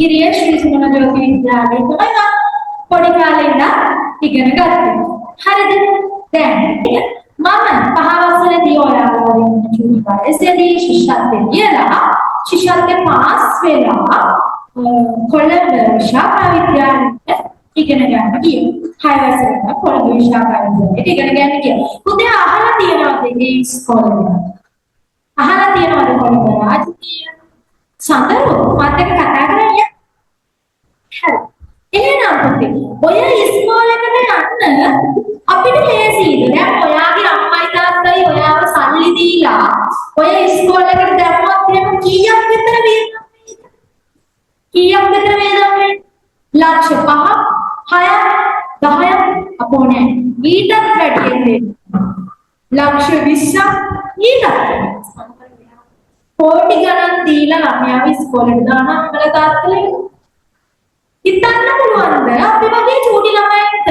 හිරිය ශ්‍රී සුමනජෝති විද්‍යාලයේ තමයි මම පොඩි කාලේ ඉඳන් ඉගෙන ගත්තේ. හරිද? දැන් මම පහ වසරේදී ඔයාලට කිව්වා එසේදී ශිෂ්‍යත්වයේ කියලා ශිෂ්‍යත්වයේ පාස් වෙලා කොළඹ ශාඛා විද්‍යාලයේ ඉගෙන ගන්න ගියා. 6 වසරේ කොළඹ ශාඛා විද්‍යාලයේ ඉගෙන ගන්න ගියා. පුතේ අහලා තියෙනවද මේ ඉස්කෝලේ? අහලා තියෙනවද කොළඹ රාජකීය සඳරු මාත් එක්ක කතා කරන්නේ? හරි. එහෙනම් පුතේ ඔය ඉස්කෝලේකට යන්න අපිට ලේසියිද? දැන් ඔයාගේ අම්මයි තාත්තයි ඔයාව සල්ලි දීලා ඔය ඉස්කෝලේකට දැම්මොත් එහෙම කීයක් විතර වේද? කීයක් විතර වේද? ලක්ෂ 5, 6, 10 අපෝ නෑ. ඊටත් වැඩියෙන් ලක්ෂ 20ක් ඊටත් කෝටි ගණන් දීලා ළමයාව ඉස්කෝලේට දාන අම්මලා තාත්තලා හිතන්න පුළුවන්ද අපි වගේ චූටි ළමයින්ට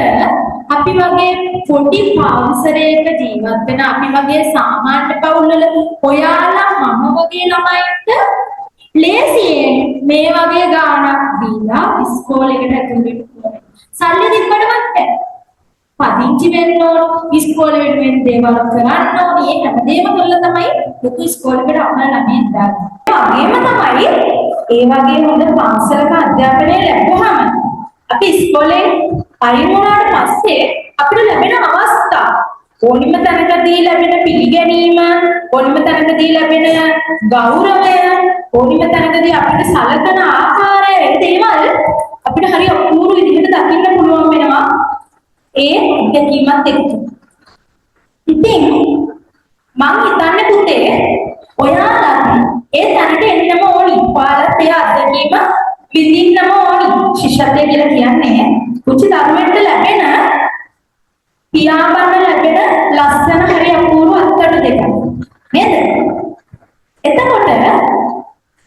අපි වගේ පොඩි පාරිසරයක ජීවත් වෙන අපි වගේ සාමාන්‍ය පවුල්වල ඔයාලා මම වගේ ළමයින්ට ලේසියෙන් මේ වගේ ගාණක් දීලා ඉස්කෝලේකට ඇතුළු වෙන්න සල්ලි දෙන්නවත් බැහැ. පදිංචි වෙන්න ඕන ඉස්කෝලේ වෙනුවෙන් දේවල් කරන්න ඕන මේ හැමදේම කරලා තමයි ලොකු ඉස්කෝලේකට අපේ ළමයින් දාන්නේ. ඒ වගේම තමයි ඒ වගේ හොඳ පාසලක අධ්‍යාපනය ලැබුවහම අපි ඉස්කෝලේ අයින් වුණාට පස්සේ අපිට ලැබෙන අවස්ථා ඕනිම තැනකදී ලැබෙන පිළිගැනීම ඕනිම තැනකදී ලැබෙන ගෞරවය ඕනිම තැනකදී අපිට සලකන ආකාරය දේවල් අපිට හරි අපූර්ව විදිහට දකින්න පුළුවන් වෙනවා ඒ දෙකීමත් එක්ක. ඉතින් මම හිතන්නේ පුතේ ඔයාලා ඒ තැනට එන්නම ඕනි. ඔයාලත් ඒ අත්දැකීම විඳින්නම ඕනි. ශිෂ්‍යත්වය කියලා කියන්නේ කුචි දරුවෙන්ට ලැබෙන පියාඹන්න ලැබෙන ලස්සන හරි අපූර්ව අත්දැක දෙකක්. නේද? එතකොට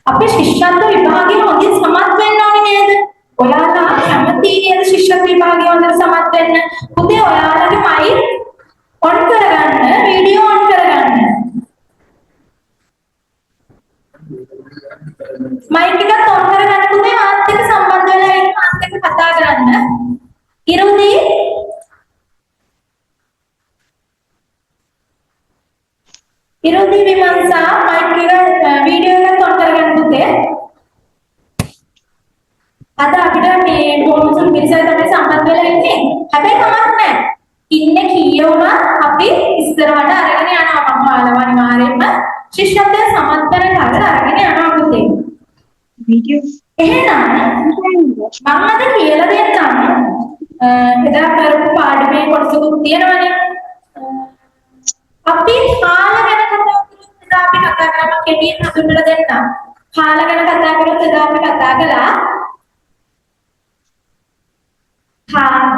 අපේ ශිෂ්‍යත්ව විභාගයේ හොඳින් සමත් වෙන්න ඕනේ නේද? ඔයාලා කැමති නේද ශිෂ්‍යත්ව විභාගයේ හොඳට සමත් වෙන්න? පුතේ ඔයාලගේ මයික් ඔන් කරගන්න, වීඩියෝ ඔන් කරගන්න. මයික් එකත් ඔන් කරගන්න පුතේ මාත් එක්ක සම්බන්ධ වෙලා ඉන්න මාත් එක්ක කතා කරන්න. ඉරුදී විමර්ශා මයික් එක වීඩියෝ එකත් ඔන් කරගන්න පුතේ. අද අපිට මේ බොහොම පිරිසක් තමයි සම්බන්ධ වෙලා ඉන්නේ. හැබැයි කමක් නැහැ. ඉන්නේ කීය වුණත් අපි ඉස්සරහට අරගෙන යනවා. මම ඔයාලව අනිවාර්යයෙන්ම ශිෂ්‍යත්වය සමත් කරගෙන අරගෙන යනවා පුතේ. වීඩියෝ එහෙනම් මම අද කියලා දෙන්නම්. එදා කරපු පාඩමේ කොටසකුත් තියෙනවනේ. අපි කාල ගැන කතා කරමු. එදා අපි කතා කරමු කෙටියෙන් හඳුන්වලා දෙන්නම්. කාල ගැන කතා කරොත් එදා අපි කතා කළා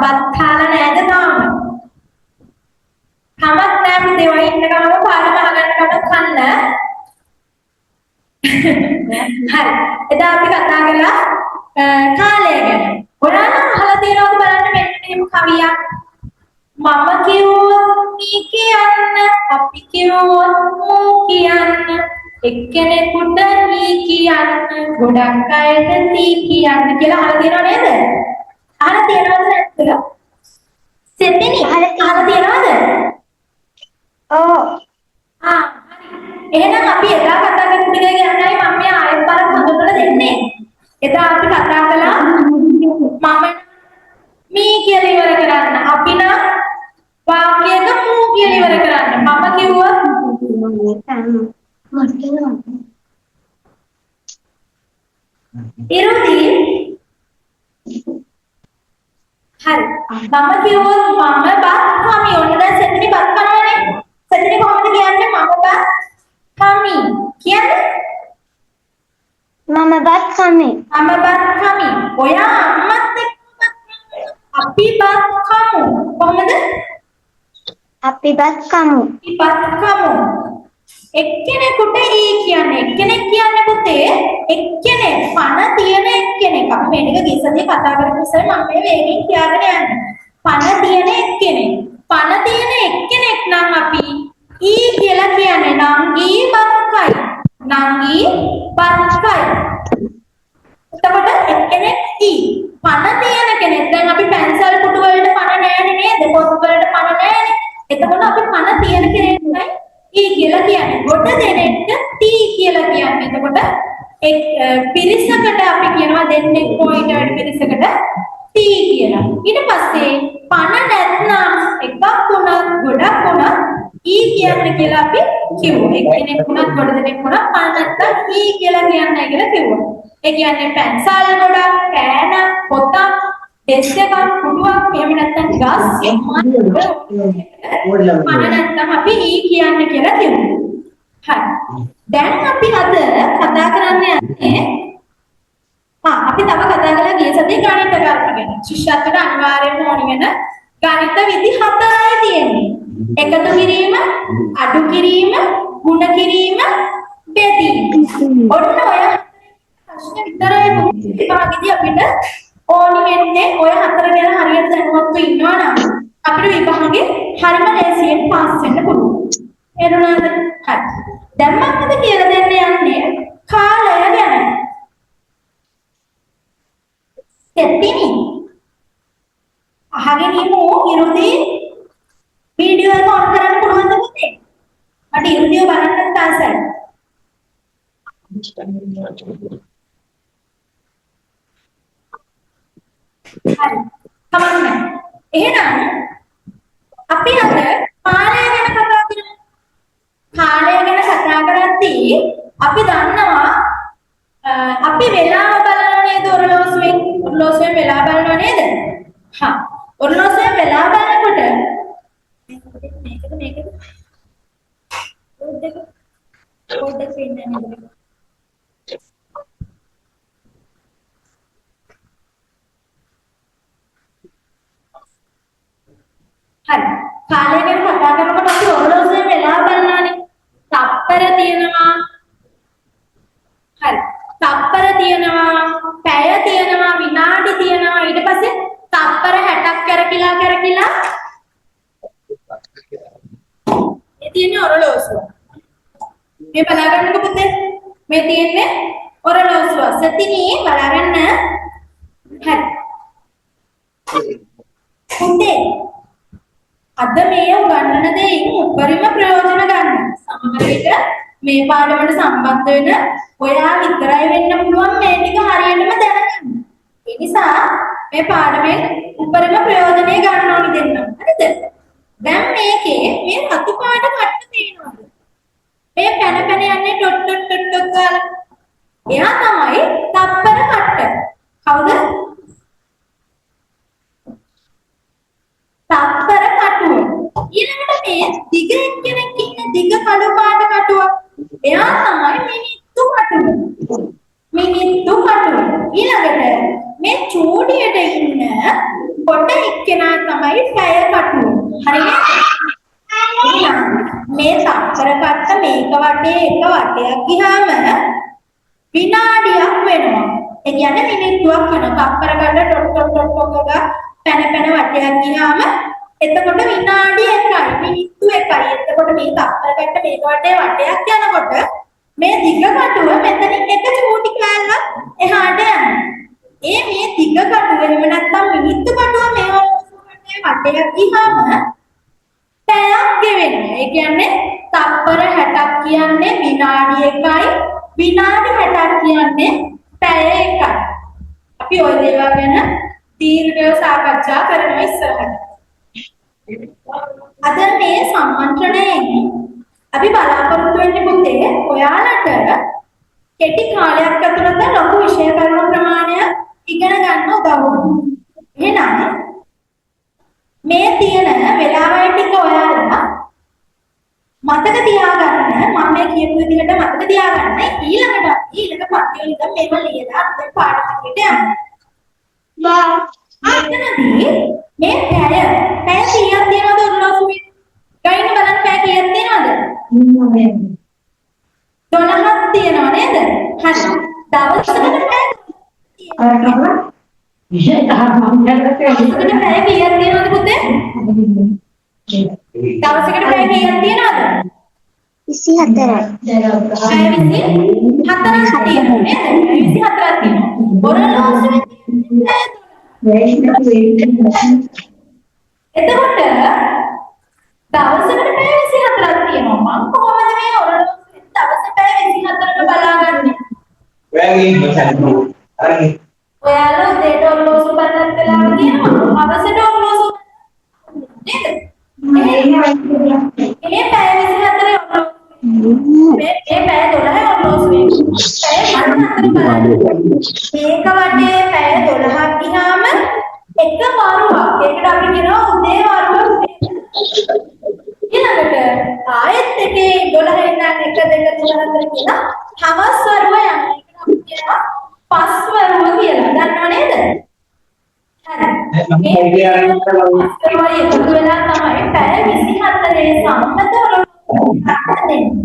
බත් කාලා නෑද තාම? කමක් නෑ පුතේ ඔය ඉන්න ගමම පාඩම අහගන්න ගමන් කන්න. හරි. එදා අපි කතා කළා කාලය ගැන. ඔයාලා අහලා තියෙනවද බලන්න මෙන්න මෙහෙම කවියක්. මම කිව්වොත් මී කියන්න, අපි කිව්වොත් මූ කියන්න, එක්කෙනෙකුට මී කියන්න, ගොඩක් අයට තී කියන්න කියලා අහලා තියෙනව නේද? අහලා තියෙනවද නැද්ද? සෙතෙනි අහලා තියෙනවද? ඔව්. හරි. එහෙනම් අපි එදා කතා කරපු ටික ගැනයි මම මේ ආයෙත් බලන්න හඳුන්වලා දෙන්නේ. එදා අපි කතා කළා මම මී කියලා ඉවර කරන්න. අපි නම් වාක්‍යයක මූ කියලා ඉවර කරන්න. මම කිව්වොත් ඉරුදී හරි. මම කිව්වොත් මම බත් කමි. ඔන්න දැන් සෙතනි බත් කනවනේ. සෙතනි කොහොමද කියන්නේ? මම බත් කමි. කියන්නේ? මම බත් කමි. මම බත් කමි. ඔයා අම්මත් එක්ක අපි බත් කමු. කොහොමද? අපි බත් කමු. අපි බත් කමු. එක්කෙනෙකුට ඊ කියන්නේ එක්කෙනෙක් කියන්නේ පුතේ එක්කෙනෙක් පණ තියෙන එක්කෙනෙක්. අපි මේ ටික ගිස්සදී කතා කරපු නිසා මම මේ වේගෙන් කියාගෙන යන්නේ. පණ තියෙන එක්කෙනෙක්. පණ තියෙන එක්කෙනෙක් නම් අපි ඊ කියලා කියන්නේ නංගී බත්කයි. නංගී බත්කයි. එතකොට එක්කෙනෙක් E පණ තියෙන කෙනෙක් දැන් අපි පැන්සල් පුටු වලට පණ නැහැ නේද? පොත් වලට පණ නැහැනේ. එතකොට අපි පණ තියෙන කෙනෙක්යි E කියලා කියන්නේ. ගොඩ දෙනෙක්ට T කියලා කියන්නේ. එතකොට පිරිසකට අපි කියනවා දෙන්නෙක් පොයින්ට් වැඩි පිරිසකට T කියලා. ඊට පස්සේ පණ නැත්නම් එකක් වුණත් ගොඩක් වුණත් E කියන්නේ කියලා අපි කිව්වා. එක්කෙනෙක් වුණත් ගොඩ දෙනෙක් වුණත් පණ නැත්නම් E කියලා කියන්නේ කියලා කිව්වා. ඒ කියන්නේ පැන්සල් ගොඩක්, පෑන, පොතක්, ඩෙස්ක් එකක්, පුටුවක්, එහෙම නැත්නම් ගස් පණ නැත්නම් අපි E කියන්නේ කියලා කිව්වා. හරි. දැන් අපි අද කතා කරන්න යන්නේ අපි තව කතා කරලා ගිය සතියේ ගණිත ගාන ගැන. ශිෂ්‍යත්වයට අනිවාර්යයෙන්ම ඕනි වෙන ගණිත විදි 4යි තියෙන්නේ. එකතු කිරීම, අඩු කිරීම, ගුණ කිරීම, බෙදීම. ඔන්න ඔය ප්‍රශ්න විතරයි විභාගෙදී අපිට ඕනි වෙන්නේ. ඔය 4 ගැන හරියට දැනුවත්ව ඉන්නවා නම් අපිට විභාගේ හරිම ලේසියෙන් පාස් වෙන්න පුළුවන්. එරුණාද? හරි. දැන් මම අද කියලා දෙන්න යන්නේ කාලය ගැන. දෙතිනි. අහගෙන ඉමු ඉරුදී වීඩියෝ එක ඔන් කරන්න පුළුවන්ද පුතේ? මට ඉරුදිය බලන්න තාසයි. හරි. කමන්න. එහෙනම් අපි අද කාලය ගැන කතා කරමු. කාලය ගැන කතා කරද්දී අපි දන්නවා අපි වෙලාව බලනවා නේද ඔරලෝසුවෙන් වෙලාව බලනවා නේද? හා ඔරලෝසුවෙන් වෙලාව බලනකොට මේකද පොඩ්ඩක් පෙන්නන්න නේද? හරි. කාලය ගැන කතා කරනකොට අපි ඔරලෝසුවෙන් වෙලාව බලනවානේ. තප්පර තියෙනවා. හරි. තප්පර තියෙනවා, පැය තියෙනවා, විනාඩි තියෙනවා. ඊට පස්සේ තප්පර 60ක් කරකිලා මේ තියෙන්නේ ඔරලෝසුව. මේ බලාගන්නකො පුතේ. මේ තියෙන්නේ ඔරලෝසුව. සතිනේ බලාගන්න. හරි. පුතේ අද මේ උගන්වන දෙයින් උපරිම ප්‍රයෝජන ගන්න. සමහර විට මේ පාඩමට සම්බන්ධ වෙන ඔයා විතරයි වෙන්න පුළුවන් මේ ටික හරියටම දැනගන්න. ඒ නිසා මේ පාඩමෙන් උපරිම ප්‍රයෝජනෙ ගන්න ඕනි දෙන්නම්. හරිද? දැන් මේකේ මේ රතු පාට කට්ට තියෙනවද? මේ පැන යන්නේ ඩොට් ගාලා. එයා තමයි තප්පර කට්ට. කවුද? තප්පර කටුව. ඊළඟට මේ දිග කෙනෙක් ඉන්න දිග කළු පාට කටුව. එයා තමයි මිනිත්තු කටුව. මිනිත්තු කටුව. ඊළඟට මේ චූඩියට ඉන්න පොඩ එක්කෙනා තමයි පැය කටුව. හරිද? මේ තප්පර කට්ට මේක වටේ එක වටයක් ගියාම විනාඩියක් වෙනවා. ඒ කියන්නේ මිනිත්තුවක් වෙනවා. තප්පර කට්ට ඩොට් ගා පැන වටයක් ගියාම එතකොට විනාඩි 1යි මිනිත්තු 1යි. එතකොට මේ තප්පර කට්ට මේක වටේ වටයක් යනකොට මේ දිග කටුව මෙතනින් එක චූටි කෑල්ලක් එහාට යනවා. මේ දිග කටුව එහෙම නැත්නම් මිනිත්තු කටුව මේ වටේ වටයක් ගියාම පැයක් ගෙවෙනවා. ඒ කියන්නේ තප්පර 60ක් කියන්නේ විනාඩි 1යි, විනාඩි 60ක් කියන්නේ පැය 1යි. අපි ওই දේවල් ගැන දීර්ඝව සාකච්ඡා කරනවා ඉස්සරහට. අද මේ සම්මන්ත්‍රණයෙන් අපි බලාපොරොත්තු වෙන්නේ පුතේ ඔයාලට කෙටි කාලයක් ඇතුළත ලොකු විෂය කරුණු ප්‍රමාණයක් ඉගෙන ගන්න උදව් වෙනවා. එහෙනම් මේ තියෙන වෙලාවයි ටික ඔයාලා මතක තියාගන්න. මම මේ කියපු විදිහට මතක තියාගන්න. ඊළඟ පන්තිවල ඉඳන් මේව ලියලා අපේ පාඩමකට යන්න. මෙතනදී මේ පැය 100ක් තියනවද ඔරලෝසුවේ? ගයින් බලන්න පැය කීයක් තියනවද? 12ක් තියනව නේද? හරි. දවසකට පැය දවසකට පැය කීයක් තියනවද පුතේ? දවසකට පැය කීයක් තියනවද? 24. පැය 24ක් තියෙනවා නේද? පැය 24ක් තියෙනවා. ඔරලෝසුවේ එතකොට දවසකට පැය 24ක් තියෙනවා. මම කොහොමද මේ ඔරලෝසුවේ දවසේ පැය 24ක බලාගන්නේ? ඔයාලා උදේට ඔරලෝසු බලන්න වෙලාව තියෙනවා. හවසට ඔරලෝසු නේද? මේ පැය 24 ඔරලෝසු මේ පැය 12 ඔරලෝසුවේ පැය 24 බලන්න. මේක වටේ පැය 12ක් ගියාම එක වරුවක්. ඒකට අපි කියනවා උදේ වරුව. ඊළඟට ආයෙත් එකේ 12 ඉඳන් 1 2 3 4 කියලා හවස් වරුව යනවා. ඒකට අපි කියනවා පස් වරුව කියලා. දන්නව නේද? හරි. මේ එකතු වෙලා තමයි පැය 24 සම්මත ඔරලෝසුව හදන්නේ.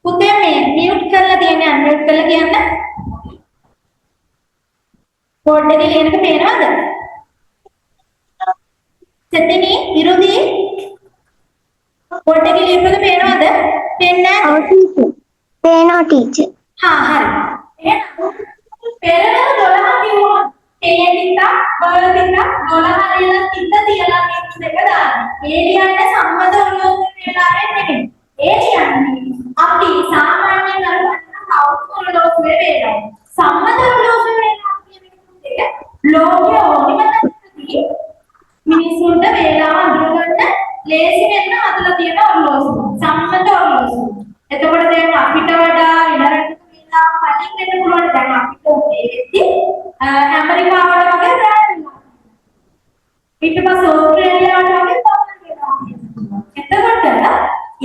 පුතේ මේ මියුට් කරලා තියන්නේ අන්මියුට් කරලා කියන්න. බෝඩ් එකේ ලියන එක පේනවද? සෙතෙනි විරුදි බෝඩ් එකේ ලියන එක පේනවද? පේන්නේ නැහැ. පේනවා ටීචර්. හා හරි. එහෙනම් පෙරවරු 12 කිව්වොත් ඒ තිත්ත බල තිත්ත 12 ලියලා තිත්ත තියලා මියුට් දෙක දාන්න. ඒ ලියන්නේ සම්මත ඔරලෝසුවේ වේලාවෙන් නෙමෙයි. ඒ කියන්නේ අපි සාමාන්‍යයෙන් කරන කවුරු ඔරලෝසුවේ වේලාව. සම්මත ඔරලෝසුවේ වේලාව කියන්නේ ලෝකයේ ඕනිම තැනකදී මිනිසුන්ට වේලාව අඳුරගන්න ලේසි වෙන්න හදලා තියෙන ඔරලෝසුව. සම්මත ඔරලෝසුව. එතකොට දැන් අපිට වඩා වෙනරට වේලාව කලින් වෙන්න පුළුවන්. දැන් අපිට මේ වෙද්දී ඇමරිකාවට වගේ රැ ඊට පස්සේ ඕස්ට්‍රේලියාවට වගේ පවන වෙනවා. එතකොට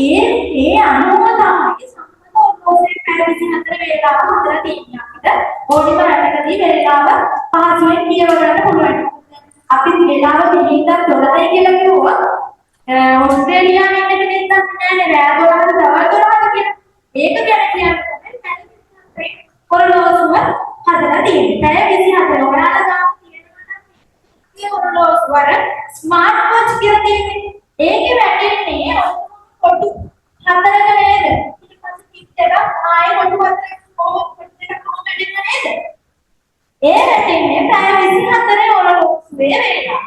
ඒ අනුව තමයි සම්මත ඔරලෝසුවේ පැය 24 වේලාව හදලා තියෙන්නේ. අපිට ඕනිම රටකදී වේලාව පහසුවෙන් කියව ගන්න පුළුවන්. අපි වේලාව දෙහිඳන් 12යි කියලා කිව්වොත් ඕස්ට්‍රේලියාවේ ඉන්න කෙනෙක් දන්නේ නැහැ රෑ 12ද දවල් 12ද කියලා. ඒක ගැන කියන්නේ ඔරලෝසුව හදලා තියෙන්නේ. පැය 24 ඔයාලා ගාව තියෙනවා නම් මේ ඔරලෝසුව වල ස්මාර්ට් වොච් කියලා තියෙන්නේ. ඒකේ වැටෙන්නේ කොටු හතරක නේද? ඊට පස්සේ ටික් එකක් ආයෙ කොටු හතරක් කොහොමද නේද? ඒ වැටෙන්නේ පැය 24 ඔරලෝසුවේ වේලාව.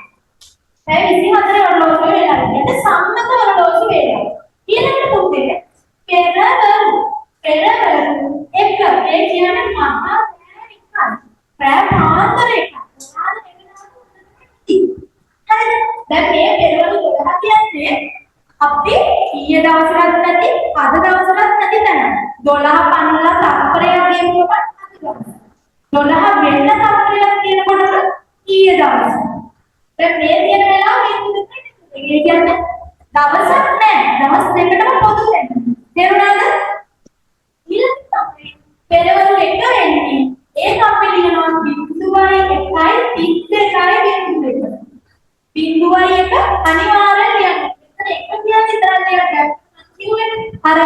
පැය 24 ඔරලෝසුවේ වේලාව. ඒක සම්මත ඔරලෝසු වේලාව. ඊළඟට පුතේ පෙරවරු එක ඒ කියන්නේ මහා පැය පාන්දර එක. හරිද? දැන් මේ පෙරවරු 12 කියන්නේ අපි ඊයේ දවසකට නැති අද දවසකට නැති තැන 12 පන්නලා තත්පරයක් කියනකොට අද දවස 12 වෙන්න තත්පරයක් කියනකොට ඊයේ දවස. දැන් මේ තියෙන වෙලාව මේ කියන්නේ දවසක් නෑ දවස් දෙකටම පොදු වෙන. තේරුණාද? ඊළඟ තමයි පෙරවරු එක වෙන්නේ. ඒක අපි ලියනවා 0.1 බිංදුවයි එක අනිවාර්යෙන් ලියන්න. මෙතන එක කියන්නේ විතරක් ලියන්න. අර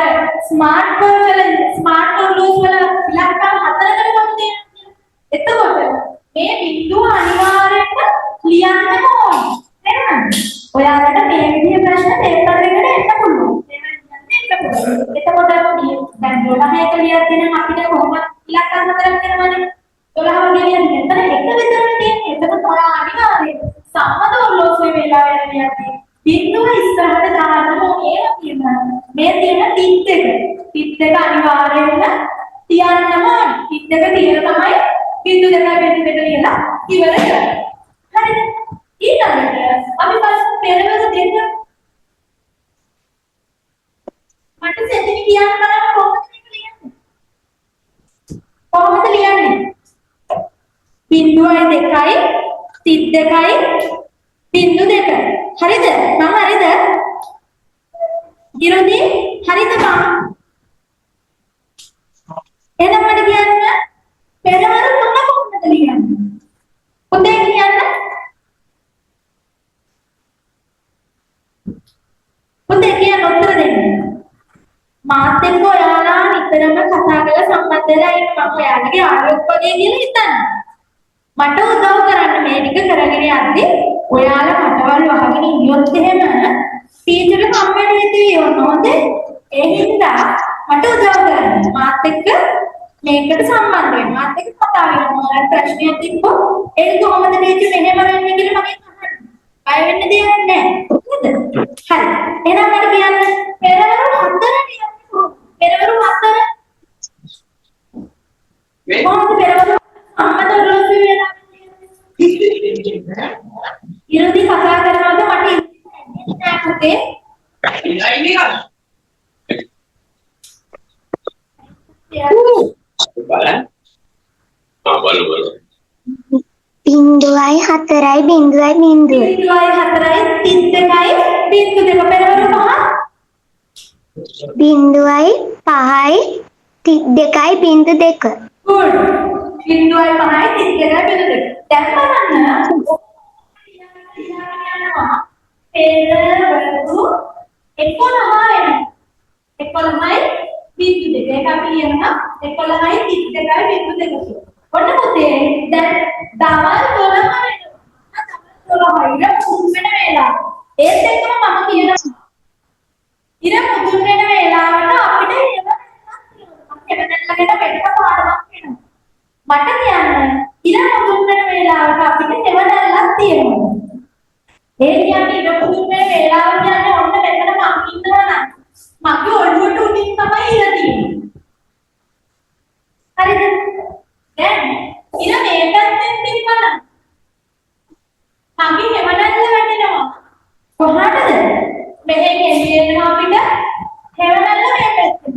ස්මාර්ට් වෝච් වල ස්මාර්ට් ඔරලෝසු වල ඉලක්ක 4කට කොහොමද තියෙන්නේ? එතකොට මේ බිංදුව අනිවාර්යෙන්ම ලියන්නම ඕනේ. තේරුණාද? ඔයාලට මේ විදිහේ ප්‍රශ්න පේපර් එකට එන්න පුළුවන්. එතකොට දැන් 12ක ලියද්දී අපිට කොහොමද ඉලක්ක 4ක් දෙනවනේ. 12 වගේ ලියන්නේ. එතන එක විතරක් තියෙන්නේ. එතකොට ඔයා අනිවාර්යෙන් සම්මත ඔරලෝසුවේ වේලාව යන්නේ. බිංදුව ඉස්සරහට දාන්න ඕනේ තියෙනවා. මේ තියෙන ටික් එක. ටික් එක අනිවාර්යෙන්ම තියන්නම ඕනේ. ටික් එක තියලා තමයි බිංදු දෙකයි බිංදු දෙක ලියලා ඉවර කරන්නේ. හරිද? ඊළඟට අපි බලමු පෙරවරු දෙක. මට සෙතෙනි කියන්න බලන්න කොහොමද ලියන්නේ? කොහොමද ලියන්නේ? බිංදුවයි 2යි 32යි බිංදු 2. හරිද? මම හරිද? ඉරදී හරිද මම? එහෙනම් මට කියන්න පෙරවරු 3 කොහොමද ලියන්නේ? පුතේ කියන්න. පුතේ කියන්න උත්තර දෙන්න. මාත් එක්ක ඔයාලා නිතරම කතා කරලා සම්බන්ධ වෙලා ඉන්න මම ඔයාලගේ ආඩුවක් වගේ කියලා හිතන්න. මට උදව් කරන්න මේ ටික කරගෙන යද්දි ඔයාලා මටවල් වහගෙන ඉන්නොත් එහෙම ටීචර් කම්මැලි වෙති වෙනවද? ඒ හින්දා මට උදව් කරන්න. මාත් එක්ක මේකට සම්බන්ධ වෙන්න. මාත් එක්ක කතා කරන්න. ඔයාලට ප්‍රශ්නයක් තිබ්බොත් ඒක කොහොමද ටීචර් මෙහෙම වෙන්නේ කියලා මගෙන් අහන්න. බය වෙන්න දෙයක් නැහැ. නේද? හරි. එහෙනම් මට කියන්න පෙරවරු 4 පෙරවරු 4 කොහොමද පෙරවරු අම්මට රොස් වෙලා ඉරදී කතා කරනවද මට ඉන්නේ නැහැ පුතේ. බලන්න. බලමු. බිංදුවයි 4යි බිංදුවයි බිංදුව. බිංදුවයි 4යි 32යි බිංදු 2 පෙරවරු 5. බිංදුවයි 5යි 32යි බිංදු 2. good. බිංදුවයි 5යි 32යි බිංදු 2. දැන් බලන්න. පෙරවරු 11යි බිංදු 2. ඒක අපි ලියනවා 11යි 32යි බිංදු 2. ඔන්න පුතේ දැන් දවල් 12 වෙනවා. දවල් 12 ඉර මුදුන් වෙන වෙලාව. ඒත් එක්කම මම කියනවා ඉර මුදුන් වෙන වෙලාවට අපිට හෙවණල්ලකට වෙන්න පාඩමක් වෙනවා. මට කියන්න ඉර මුදුන් වෙන වෙලාවට අපිට හෙවණල්ලක් තියෙනවා. ඒ කියන්නේ ඉර මුදුන් වෙන වෙලාව කියන්නේ ඔන්න මෙතන මම ඉන්නවා නම් මගේ ඔළුවට උඩින් තමයි ඉර තියෙන්නේ. හරිද? දැන් ඉර මේ පැත්තෙන් තිබ්බනම් මගේ හෙවණල්ල වැටෙනවා. කොහාටද? මෙහෙන් එළියෙනවා අපිට හෙවණල්ල මේ පැත්තෙන්.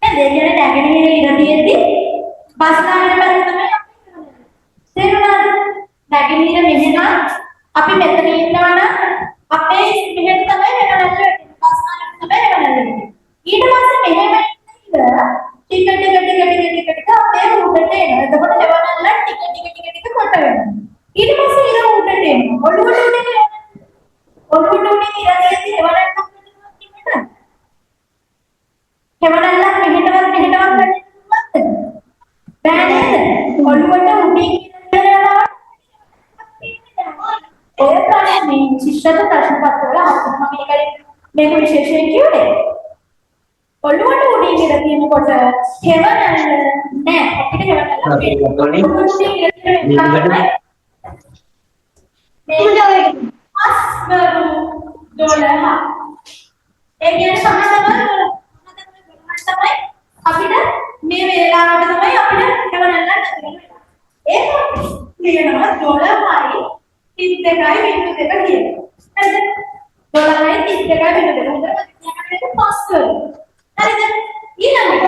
නේද? ඒ කියන්නේ නැගෙනහිර ඉර තියෙද්දි බස්නාහිර පැත්ත තමයි අපි කරන්නේ. තේරුණාද? නැගෙනහිර මෙහෙනම් අපි මෙතන ඉන්නවනම් අපේ මෙහෙට තමයි හෙවණල්ල වැටෙන්නේ. බස්නාහිර තමයි හෙවණල්ල වැටෙන්නේ. ඊට පස්සේ මෙහෙම ටික අපේ උඩට එනවා. එතකොට හෙවණල්ල ටික කොට වෙනවා. ඊට පස්සේ ඉර උඩට එනවා. ඔළුවට උඩට එනවා. ඔළුවට උඩින් ඉර තියෙද්දි හෙවණල්ලක් වැටෙනවා කියන්නද? හෙවණල්ලක් මෙහෙටවත් වැටෙන්නවද? බෑ නේද? ඔළුවට උඩින් ඉර යනවා. ඔය ප්‍රශ්නේ ශිෂ්‍යත ප්‍රශ්න පත්‍රවල අහන්න මම මේක විශේෂයෙන් කිව්වේ. ඔළුවට උඩින් ඉර තියෙනකොට හෙවණල්ල නෑ අපිට හෙවණල්ල පේන්නේ. ඔළුවට ඉර තියෙන අස්වරු 12. ඒ කියන්නේ සමහරවල් 12 තමයි අපිට මේ වේලාවට තමයි අපිට හෙවණල්ල නැති වෙන්නේ. ඒක ලියනවා 12යි 32යි බිංදු 2 කියලා. හරිද? 12යි 32යි බිංදු 2. හොඳට මතක පස්වරු. හරිද? ඊළඟට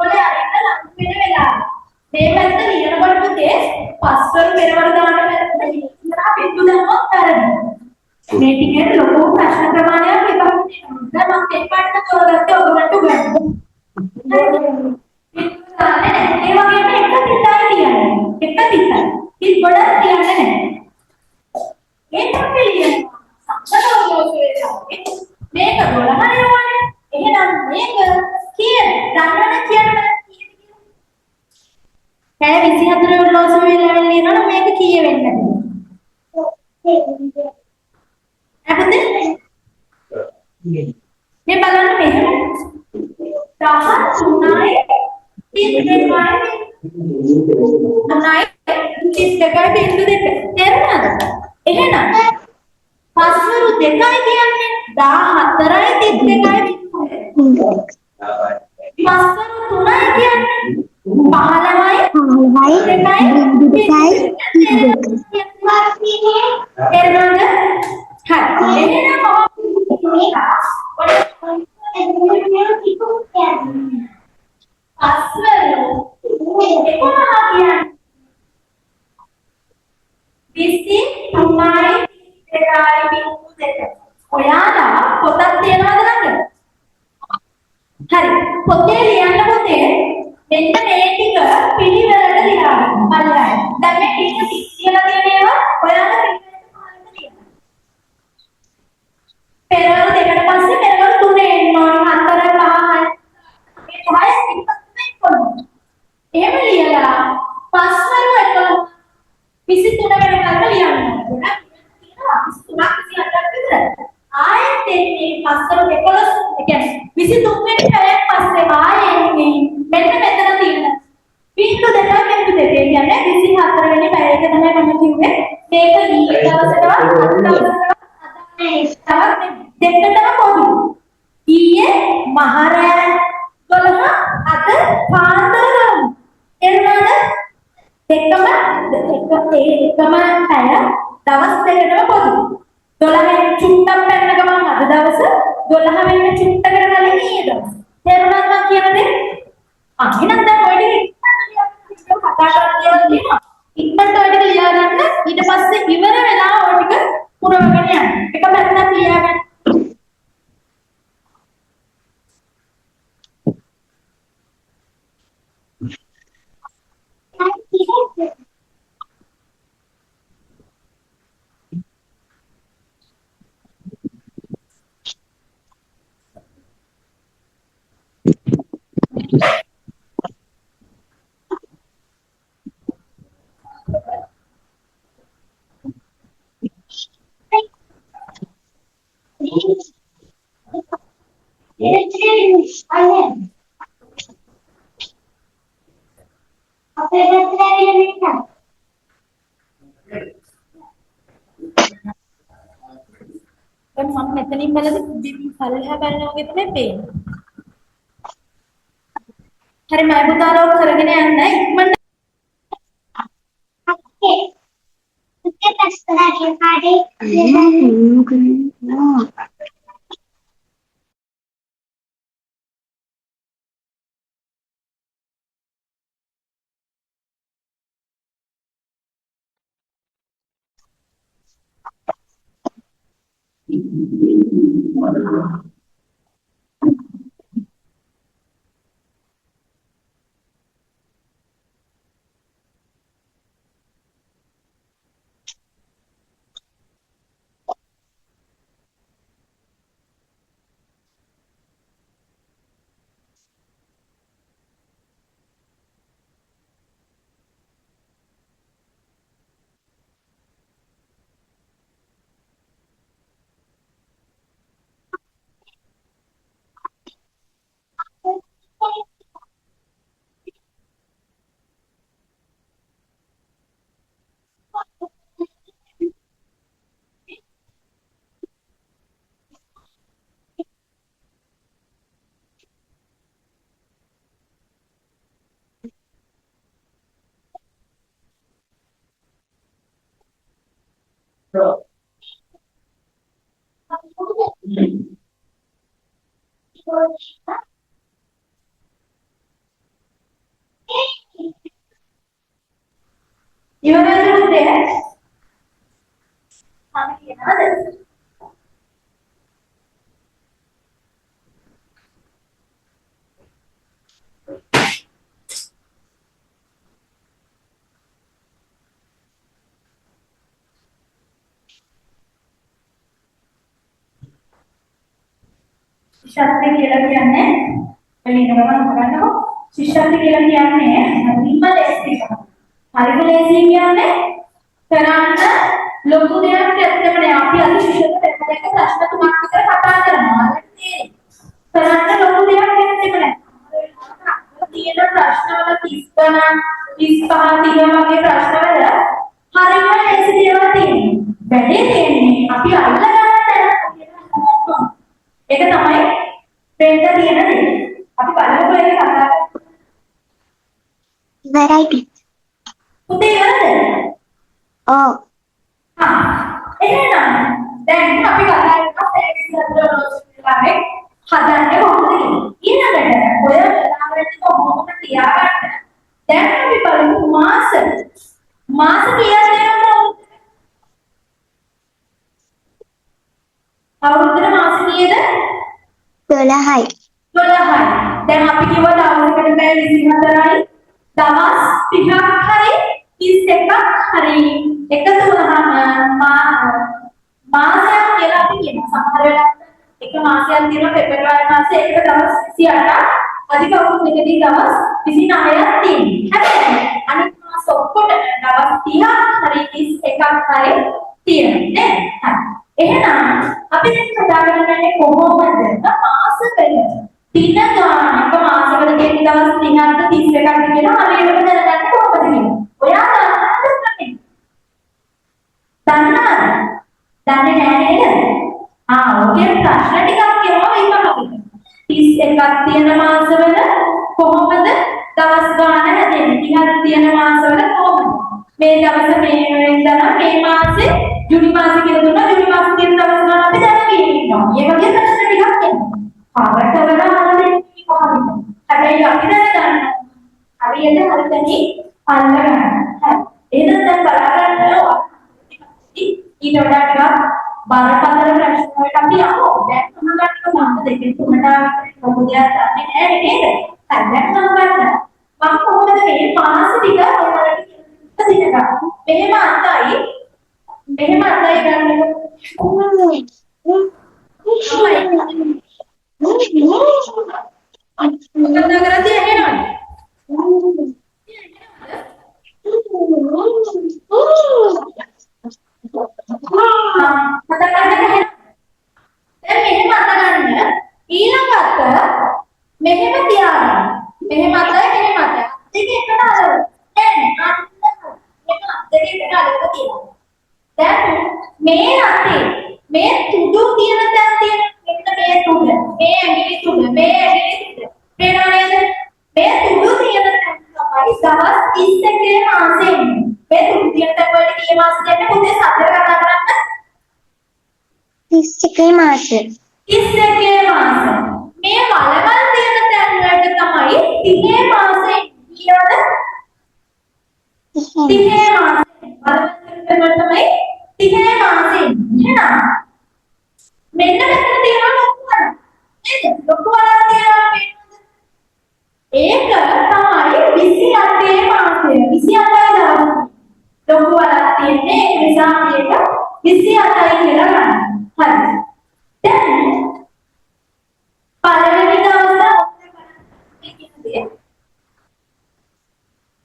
ඔලේ අරින්න ලඟ වෙන වෙලාව. මේ පැත්ත ලියනකොට පුතේ පස්වරු පෙරවරු දාන්න පැත්ත ඉස්සරහ බිංදු දැම්මොත් වැරදි. මේ ටිකේ ලොකු ප්‍රශ්න ප්‍රමාණයක් එකක් තියෙනවා. දැන් මම මේ පාඩම තෝරගත්තේ ඔයගොල්ලන්ට උගන්වන්න. ඒ වගේම එක තිතයි කියන්නේ. එක තිතයි. ඉත් ගොඩක් කියන්නේ නැහැ. ඒක අපි ලියනවා. මේක 12 නේවනේ. එහෙනම් මේක කීයද? දන්නවද කියන්න? පැය 24 උරලෝසු වෙලා ලියනවනම් මේක කීය වෙන්නද? අපිට මේ බලන්න මෙහෙම 13යි 32යි බිංදු 2. තේරුණාද? එහෙනම් පස්වරු 2යි කියන්නේ 14යි 32යි බිංදු 2. පස්වරු 3යි කියන්නේ 15යි 2යි බිංදු 2යි. තේරුණාද? හරි. එහෙනම් පස්වරු 11 කියන්නේ 22.2. ඔයාලා පොතක් තියනවද ළඟ? හරි. පොතේ ලියන්න පොතේ මෙන්න මේ ටික පිළිවෙලට ලියන්න. බලන්න. දැන් මේ ටික කියලා තියෙන ඒවා ඔයාලා පිළිවෙලට පහළට ලියන්න. පෙරවරු දෙකට පස්සේ පෙරවරු තුනේ එනවා. 4 5 6 මේ 6 ඉස්සෙල්ලා කොහොමද? එහෙම ලියලා පස්වරු 11 23 වෙනකම් ලියන්න. ගොඩක් තියෙනවා 23ක් 28ක් විතර. ආයෙත් එන්නේ පස්වරු 11 ඒ කියන්නේ 23 වෙනි පැයෙන් පස්සේ ආයෙ එන්නේ මෙන්න මෙතන තියෙන බිංදු දෙකක් බිංදු දෙකේ කියන්නේ 24 වෙනි පැය එක තමයි මම කිව්වේ. මේක ඊ දවසටවත් අද දවසටවත් දෙකටම පොදු. ඊයේ මහරෑ 12 අද පාන්දර එනවාද දෙකම පැය දවස් දෙකටම පොදු. 12 වෙනි චුට්ටක් පැන්න ගමන් අද දවස 12 වෙනි චුට්ටකට කලින් ඊයේ දවස්. තේරුණාද මම කියන දේ? එහෙනම් දැන් ඔය ටික ඉක්මනට කතා කරලා තියෙනවා. ඉක්මනට ඔය ටික ලියා ගන්න. ඊට පස්සේ ඉවර වෙලා ඔය ටික පුරවගෙන යන්න. එක පැත්තක් ලියා ගන්න. දැන් මම මෙතනින් බලද්දි පල්ලෙහා බලනවා වගේ තමයි පේන්නේ. හරි මම පුතාලෝ කරගෙන යන්න ඉක්මනට. ඉවරද පුතේ? මම කියනවාද? ශිෂ්‍යත්වය කියලා කියන්නේ එළිනවම හදන්නකො ශිෂ්‍යත්වය කියලා කියන්නේ හරිම ලේසි එකක්. හරිම ලේසි කියන්නේ කරන්න ලොකු දෙයක් ඇත්තම නෑ. අපි අද ශිෂ්‍යත්ව දෙක ප්‍රශ්න තුනක් විතර කතා කරනවා. කරන්න ලොකු දෙයක් ඇත්තම නෑ. තියෙන ප්‍රශ්නවල 30 ගණන් 35 30 වගේ ප්‍රශ්නවල හරිම ලේසි දේවල් තියෙනවා. වැඩේ තියෙන්නේ අපි අල්ල ගන්න තැන. ඒක තමයි වෙන්න තියෙන දේ. අපි බලමු ඒක කතා කරමු. ඉවරයි. පුතේ ඉවරද? ඔව්. එහෙනම් දැන් අපි කතා කරමු සෙලෙක්ට්‍රෝලොජිස්ලාගේ හදන්නේ කොහොමද කියලා. ඊළඟට ඔය වෙලාවට කොහොමද තියාගන්න දැන් අපි බලමු මාස. මාස කීයක් තියෙනවද? අවුරුද්දට මාස කීයද? 12යි. 12යි. දැන් අපි කිව්වා දවසකට පැය 24යි. දවස් 30ක් හරි 31ක් හරි එකතු වුණාම මාසයක් කියලා අපි කියනවා. සමහර වෙලාවට එක මාසයක් තියෙනවා පෙබරවාරි මාසේ ඒකට දවස් 28ක් අධික අවුරුද්දකදී දවස් 29ක් තියෙනවා. හැබැයි අනිත් මාස ඔක්කොට දවස් 30ක් හරි 31ක් හරි තියෙනවා නේද? හරි. එහෙනම් අපි දැන් කතා කරන්නේ කොහොමද මාස වල දින ගානක මාසවල තියෙන දවස් 30ක්ද 31ක්ද කියලා හරියටම දැනගන්න කොහොමද කියන්නේ? ඔයා දන්නවද? දන්නවද? දන්නේ නැහැ නේද? ඔගේ ප්‍රශ්න ටිකක් කියනවා මේක අපිට. 31ක් තියෙන මාසවල කොහොමද දවස් ගාන හැදෙන්නේ? 30ක් තියෙන මාසවල කොහොමද? මේ දවස මේ වෙනදා මේ මාසේ ජූනි මාසේ කියලා දුන්නා ජූනි මාසේ තියෙන දවස් ගාන අපි දැනගෙන ඉන්නවා. මේ වගේ ප්‍රශ්න ටිකක් එනවා. පාරට වඩා කොහොමද? හැබැයි අපි දැනගන්න හරියට හරියටම අල්ලගන්න. හරි. එහෙනම් දැන් බලාගන්න ඊට වඩා ටිකක් බරපතල ප්‍රශ්න වලට අපි යමු. දැන් තුනකට මම දෙකෙන් තුනට මොකද දන්නේ නැහැ නේද? හරි දැන් මම ගන්න. මම කොහොමද මේ මාස ටික ඔයාලට කියලා මෙහෙම අතයි ගන්න. මොකද කරන්නේ එහෙමයි. ඊළඟට මෙහෙම තියාගන්න. මෙහෙම අතයි මෙහෙම අතයි. දෙක එකට අලව. දැන් මේ අතේ මේ තුඩු තියෙන තැන තියෙන මෙන්න මේ තුඩ. මේ ඇඟිලි තුඩ. මේ ඇඟිලි තුඩ. පේනව නේද? මේ තුඩු තියෙන තැන තමයි දවස් 31 මාසෙ. මේ තුඩු තියෙන තැන වලට කී මාසෙද පුතේ සතර කතා කරන්න? 31 මාසෙ. 31 මාස. මේ වලවල් තියෙන තැන් වලට තමයි 30 මාසෙ කියනද? 30 මාසෙ. වලවල් තියෙන වලට තමයි 30 මාසෙ. එහෙනම් මෙන්න මෙතන තියෙනවා ලොකු වලක්. නේද? ලොකු වලක් තියෙනවා මේකද? ඒක තමයි 28 මාසෙ. 28 දවස්. ලොකු වලක් තියෙන්නේ ඒ නිසා මේක 28යි කියලා ගන්න. හරි. දැන් පළවෙනි දවස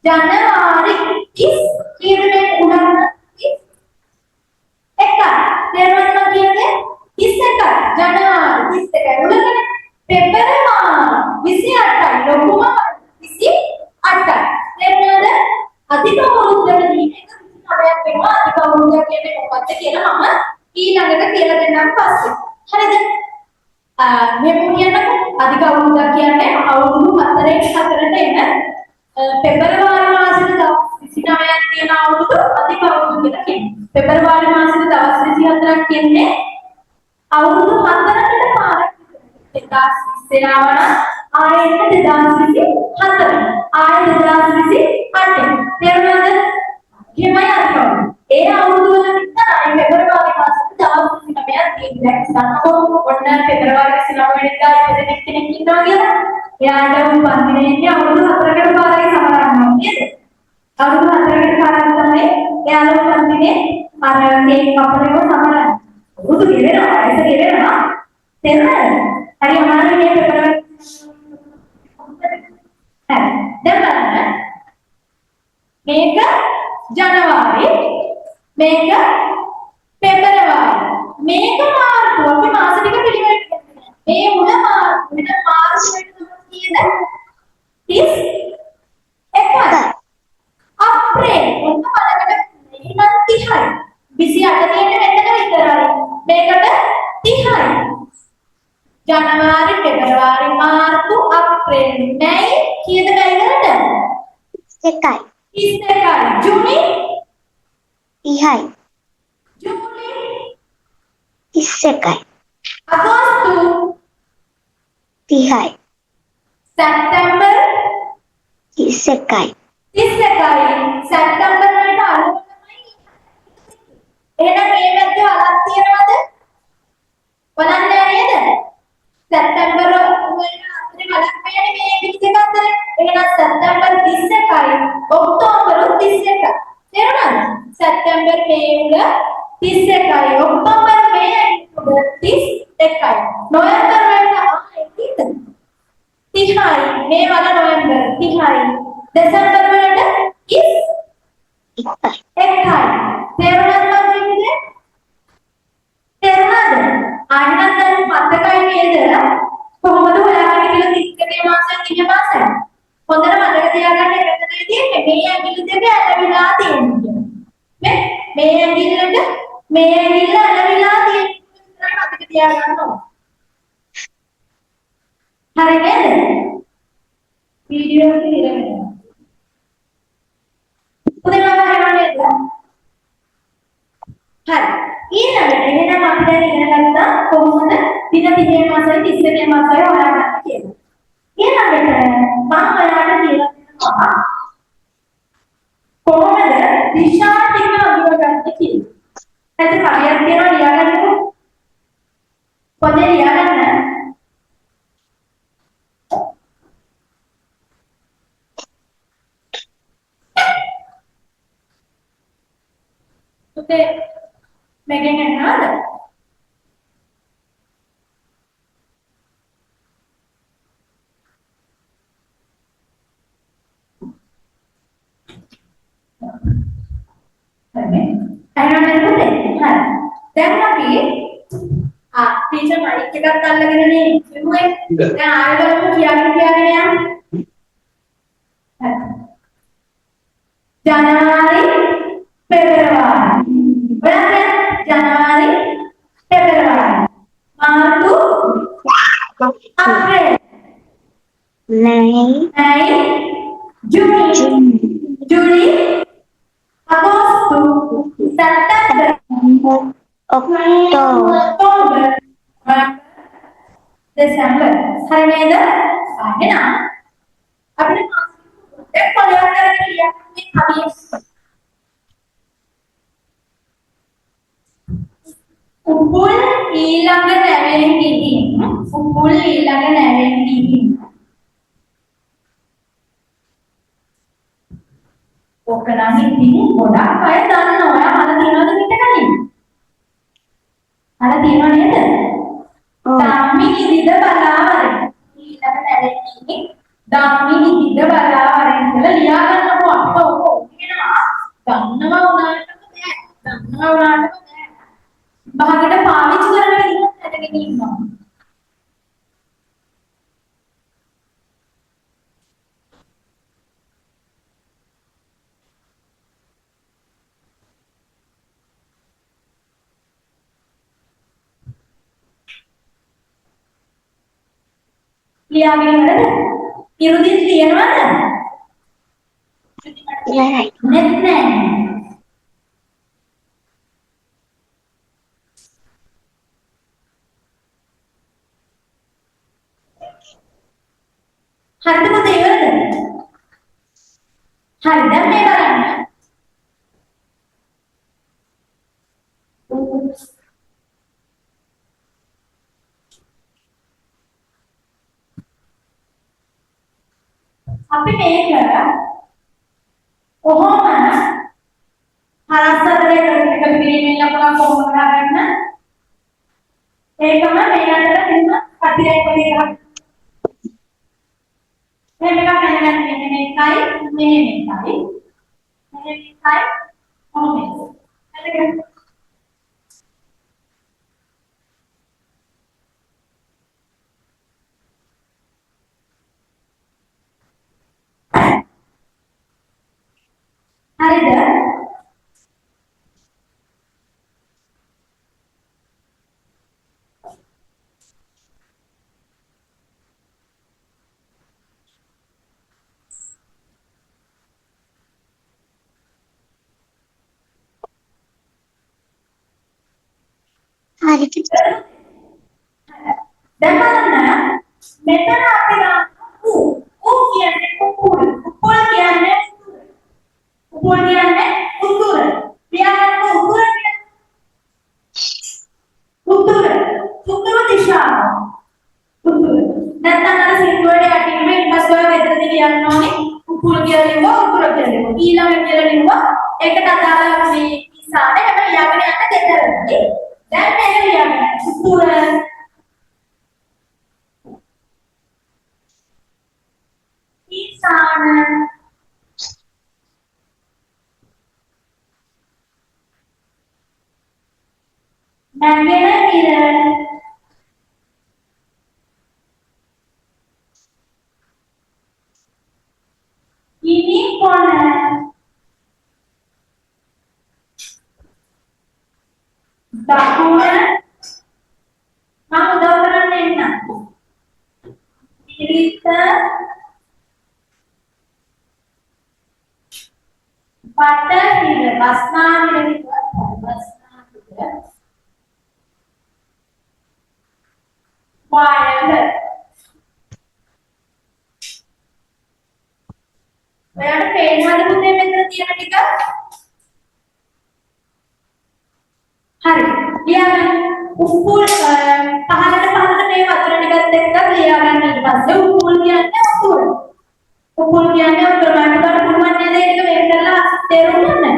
ජනවාරි 30 කීයද උදාහරණ 31 තේරුණාද කියන්නේ 31 ජනවාරි 31 උදාහරණ පෙබරවාරි 28යි ලොකුම 28යි තේරුණාද අධික අවුරුද්දකදී එක 29ක් වෙනවා අධික අවුරුද්දක් කියන්නේ මොකක්ද කියලා මම ඊළඟට කියලා දෙන්නම් පස්සේ හරිද මේ කියන්නකො අධික අවුරුද්දක් කියන්නේ අවුරුදු 4ට එන පෙබරවාරි මාසෙට දවස් 29ක් තියෙන අවුරුදු අධික අවුරුදු කියලා කියනවා. පෙබරවාරි මාසෙට දවස් 24ක් කියන්නේ අවුරුදු 4කට පාරක් විතර. 2020 ආවන ආයෙත් 2024 ආයෙත් 2028 තේරුණාද? එහෙමයි අරගෙන. ඒ අවුරුදු වල විතරයි පෙබරවාරි මාසෙට දවස් 29ක් තියෙන්නේ. සම්මත ඔන්න පෙබරවාරි 29 වෙනිදා ඉපදෙන කෙනෙක් ඉන්නවා කියලා. එයාට උපන්දිනේ ඉන්නේ අවුරුදු 4කට පාරයි සමරනවා නේද? අවුරුදු 4කට පාරක් තමයි එයාලා උපන්දිනේ අර කේක් කපලක සමරනවා. අවුරුදු ගෙවෙනවා, වයස ගෙවෙනවා. තේරුණාද? හරි අමාරුයි මේ පෙබරවාරි. හරි. දැන් බලන්න. මේක ජනවාරි මේක පෙබරවාරි මේක මාර්තු අපි මාස ටික පිළිවෙලට ගන්නවා මේ මුල මාර්තු මෙතන මාර්තු වෙන කීයද 31 අප්‍රේල් ඔන්න බලකට මේක 30යි 28 තියෙන්නේ මෙතන විතරයි මේකට 30යි ජනවාරි පෙබරවාරි මාර්තු අප්‍රේල් මැයි කීයද බැලුවද 31යි. 31යි ජූනි 30යි. ජූලි 31යි. අගෝස්තු 30යි. සැප්තැම්බර් 31යි. සැප්තැම්බර් වලට අලුත් තමයි. එහෙනම් මේ මැද්දේ වලක් තියනවද? වලක් නෑ නේද? සැප්තැම්බර් වලට අතරේ වලක් නැහැ මේ 21 අතරේ. එහෙනම් සැප්තැම්බර් 31යි ඔක්තෝබර් 31යි. තේරුණාද? සැප්තැම්බර් මේ උල 31යි ඔක්තෝබර් මේ උල 31යි. නොවැම්බර් වලට කීයද? 30යි. මේ වල නොවැම්බර් 30යි. දෙසැම්බර් වලට 31යි. තේරුණාද මම කියන්නේ? තේරුණාද? ආයෙත් දැන් මතකයි නේද? කොහොමද හොයාගන්නේ කියලා 31 මාසෙන් 30 මාසෙන්. හොඳට මතක තියාගන්න එකතනයි තියෙන්නේ. මේ ඇඟිලි දෙක ඇලවිලා තියෙනවා. මේ ඇඟිල්ලට මේ ඇඟිල්ල ඇලවිලා තියෙනවා. මතක තියාගන්න ඕන. හරි නේද? වීඩියෝ එක ඉර වෙනවා. උදේ මම හරියන්නේ නේද? හරි. ඊළඟට එහෙනම් අපි දැන් ඉගෙන ගත්තා කොහොමද දින 30 මාසයි 31 මාසයි හොයාගන්න කියලා. ඊළඟට මම ඔයාලට කියලා දෙනවා කොහොමද දිශා ටික අඳුරගන්නේ කියලා. එතකොට කලියක් තියෙනවා ලියාගන්නකො. පොතේ ලියාගන්න. පොතේ මේකෙන් එන්නවද? හරි. අයනවද පුතේ? හරි. දැන් අපි ටීචර් මයික් එකක් අල්ලගෙනනේ ඉන්නේ. දැන් ආයෙත් කියන්න යන්න. හරි. ජනවාරි පෙබරවාරි. බලන්න ජනවාරි පෙබරවාරි. මාර්තු අප්‍රේල් May, Juni, Agosto, September, October, December. Hari neda? Hari na? Apne एक परिवार करके लिया कि habis Upul ilang neveng didi. Upul ilang neveng didi. ඔකනම් ඉතින් ගොඩක් අය දන්නවා. අහලා තියෙනවද පිට කලින්? අහලා තියෙනව නේද? ධම්මිනි දිද බලාවරේ. ඊළඟ නැරෙන්නේ ධම්මිනි දිද බලාවරේ කියලා ලියා ගන්නකො අපිට ඔක කියනවා. දන්නවා උනාටම බෑ. දන්නවා උනාටම බෑ. බහකට පාවිච්චි කරගෙන ඉන්නත් නැටගෙන ඉන්නවා. ලියාගෙන ඉන්නද? ඉරුදිත් ලියනවද? right. නැත්නම් හරිද පුතේ ඉවරද? හරි දැන් මේ බලන්න. අපි මේක කොහොම හරස්සතරේ එකතු කිරීමෙන් ලබන කොහොමද ගන්න? ඒකම මේ අතර දෙන්න අතිරේක වේගයක්. මේක ගන්න මේකයි මේකයි කොහොමද? එතකොට හරිද? Hari kita දැන් බලන්න මෙතන අපි ගන්න කියන්නේ කුකුල් කියන්නේ කියලා ලිව්වා උතුර කියලා ලිව්වා. ඊළඟ කියලා ලිව්වා ඒකට අදාළ මේ ඉස්සාට හැබැයි ලියාගෙන යන්න දෙතරයි. දැන් මේක ලියන්න. උතුර ඉස්සාන නැගෙනහිර ini corner dapur mau dapur nena dirita pada tidak basna wireless ඔයාලට පේනවද පුතේ මෙතන තියෙන ටික? හරි. ලියාගන්න. උපුල් පහලට මේ වචන ටිකත් එක්ක ලියාගන්න ඊට පස්සේ උපුල් කියන්නේ උතුර. උපුල් කියන්නේ උතුර මට බලන්න පුළුවන් නේද ඒක වෙන් කරලා තේරුම් ගන්න.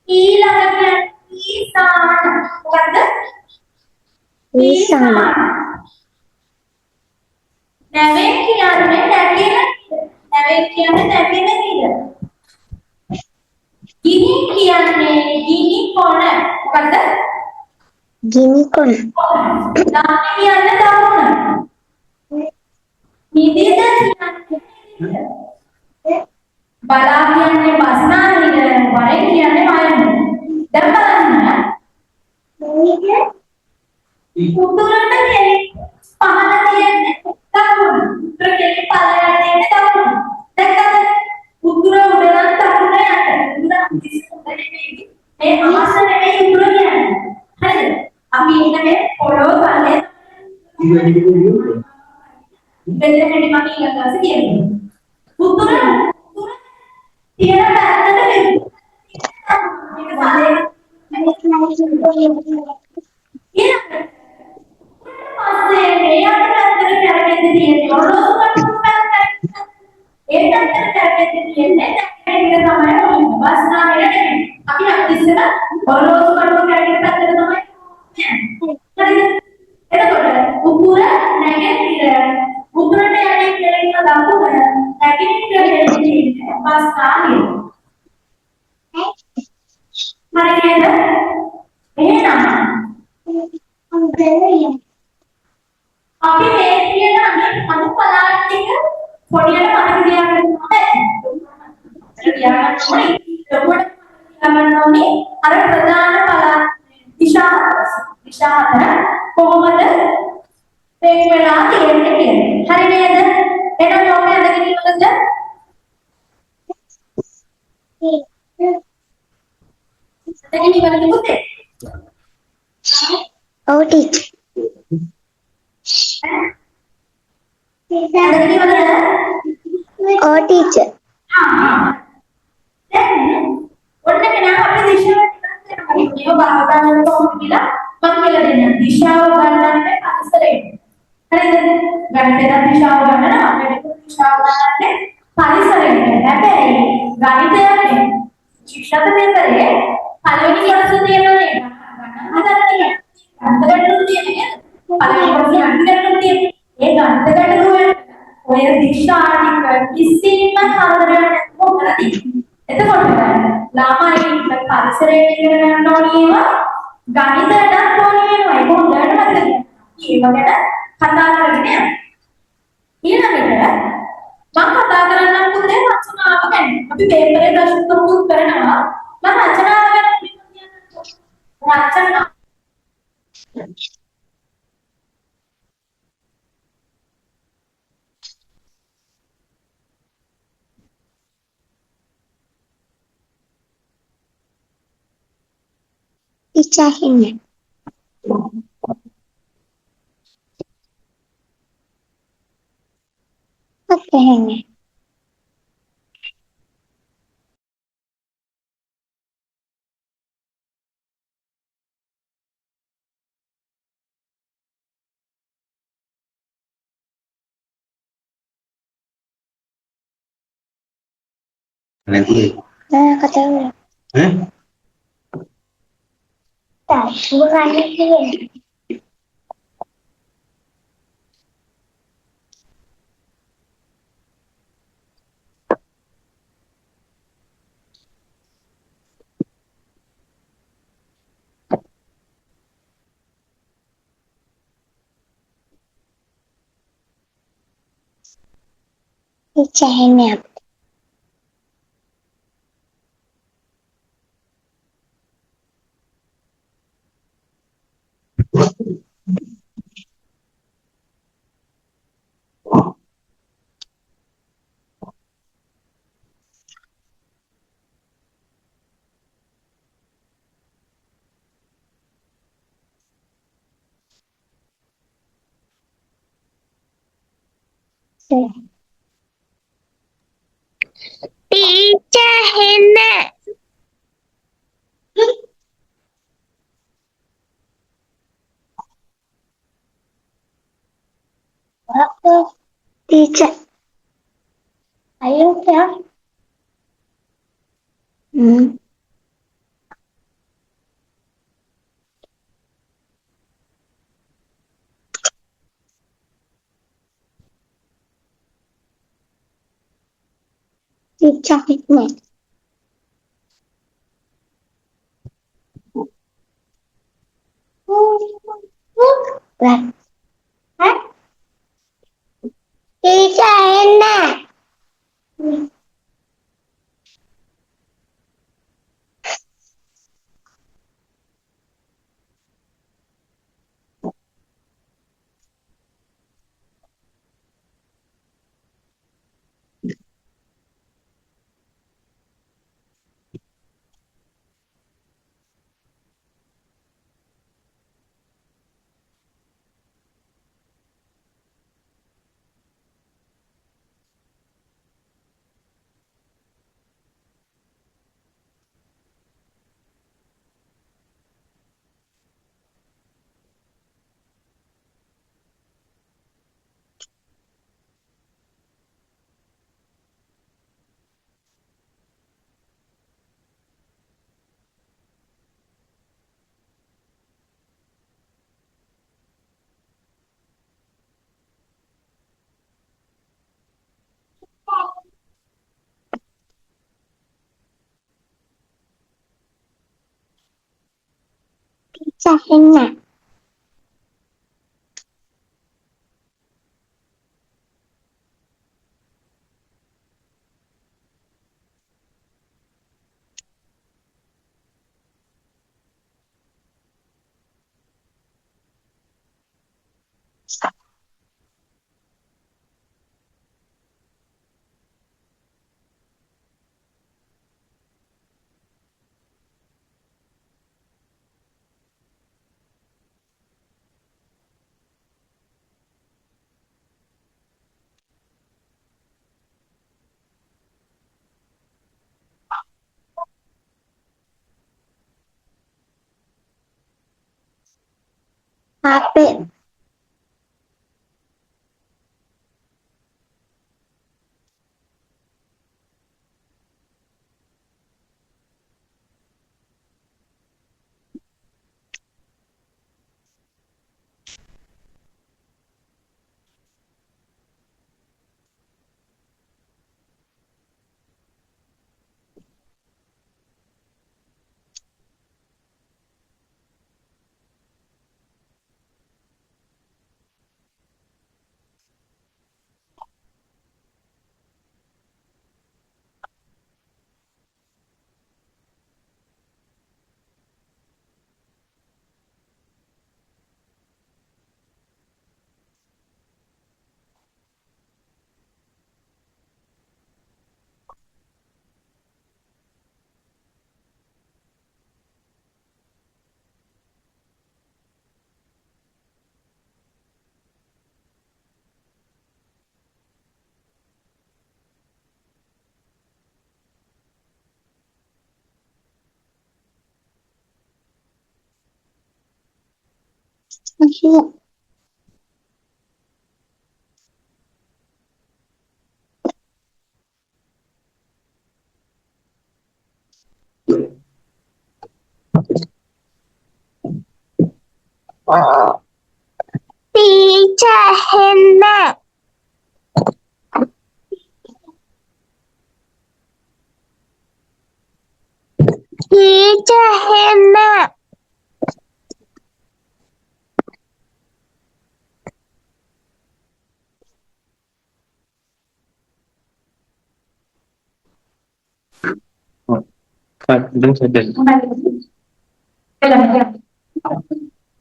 ඊළඟ කියන්නේ ඊසාන. මොකද්ද? ඊසාන. නැවෙන් කියන්නේ නැගෙන නැවෙන් කියන්නේ නැගෙන නේද? ගිනි කියන්නේ ගිනි කොන. මොකද්ද? ගිනි කොන. දාන කියන්නේ දකුණ. නිදිද කියන්නේ බලා කියන්නේ බස්නාහිර වරේ කියන්නේ වයන. දැන් බලන්න. උතුරට කෙලි පහන තියෙන්නේ දකුණ. උතුර කෙලි පහලට තියෙන්නේ දකුණ. දැක්කද? උතුර උඩට දකුණ යන්න. උතුර දිශුනේ නෙමෙයි. මේ අමස්ස නෙමෙයි උතුර කියන්නේ. හරිද? අපි ඉන්න මේ පොළොව තලයේ බෙදෙන හැටි මම ඊළඟට කියන්නේ. උතුර තියෙන පැත්තට වෙන්න. මේක ඊළඟට පස්සේ මේ අතට කැරකෙන්න තියෙන්නේ ඔරලෝසු කටු පැත්තට. ඒ පැත්තට කැරකෙන්න තියෙන්නේ දැන් ඒක තමයි බස් නාමයට නෙමෙයි. අපි අතිස්සල ඔරලෝසු කටු කැරකෙන්න පැත්තට තමයි යන්නේ. එතකොට උතුර නැගෙනහිර උතුරට යන්නේ කියලා දකුණ නැගෙනහිර දෙන්නේ බස් නාමය. හරි නේද? එහෙනම් අපි මේ කියන අනු පලාත් ටික පොඩියට මතක තියාගන්න ඕනේ. අර ප්‍රධාන පලාත් දිශා හතර කොහොමද මේ වෙලා තියෙන්නේ කියන්නේ. හරි නේද? එහෙනම් ඔබ අදගෙන ඉන්නවද? අදගෙන ඉන්නවද පුතේ? Oh, teacher. Oh, teacher. දැන් ඔන්න කෙනා අපේ දිශාව ටිකක් මේව බාහදාන්න කොහොමද කියලා මම කියලා දෙන්නම්. දිශාව ගන්නන්නේ පරිසරයෙන්. හරිද? ගණිතේ දිශාව ගන්නවා. අපිට දිශාව ගන්නන්නේ පරිසරයෙන්. හැබැයි ගණිතයේ ශික්ෂක මේතරේ පළවෙනි කොටස තියෙනවනේ. හදන්නේ. අන්තගටලු තියෙන්නේ. පළවෙනි කොටසේ අන්තගටලු තියෙන්නේ. ඒ අන්තගටලු ඔය දිශා ටික කිසිම කරදරයක් නැතුව කරලා එතකොට ළමයි පරිසරයේ ඉගෙන ගන්න ඕනේ ඒවා ගණිතයටත් ඕනේ වෙනවා. ඒක හොඳට මතක තියාගන්න. ඒව ගැන කතා කරගෙන යන්න. ඊළඟට මම කතා කරන්නම් පුතේ රචනාව ගැන. අපි පේපරේ ප්‍රශ්න තුනක් කරනවා. මම රචනාව ගැන කියන්නම්. රචනා Teacher Henry. Okay, Henry. Nanti. Nah, kata lu. Hah? Tak, bukannya sih. Pecahannya. Pecahannya. Apa? Tidak. Ayo ya. Pecahannya. Lah. Hah? Pecahannya. Pecahannya. HP. Masih. Teacher Henna. Teacher Henna. දැන් සෙට්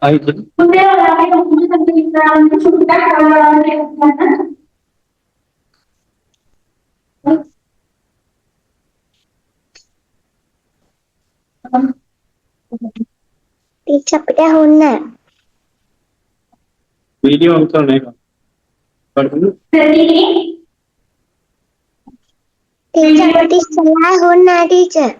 ආයිද Teacher අපිට ඇහුන්නේ නැහැ. Video on කරන එක බලන්න Teacher අපිට ඉස්සෙල්ලා ඇහුන්නේ නැහැ teacher.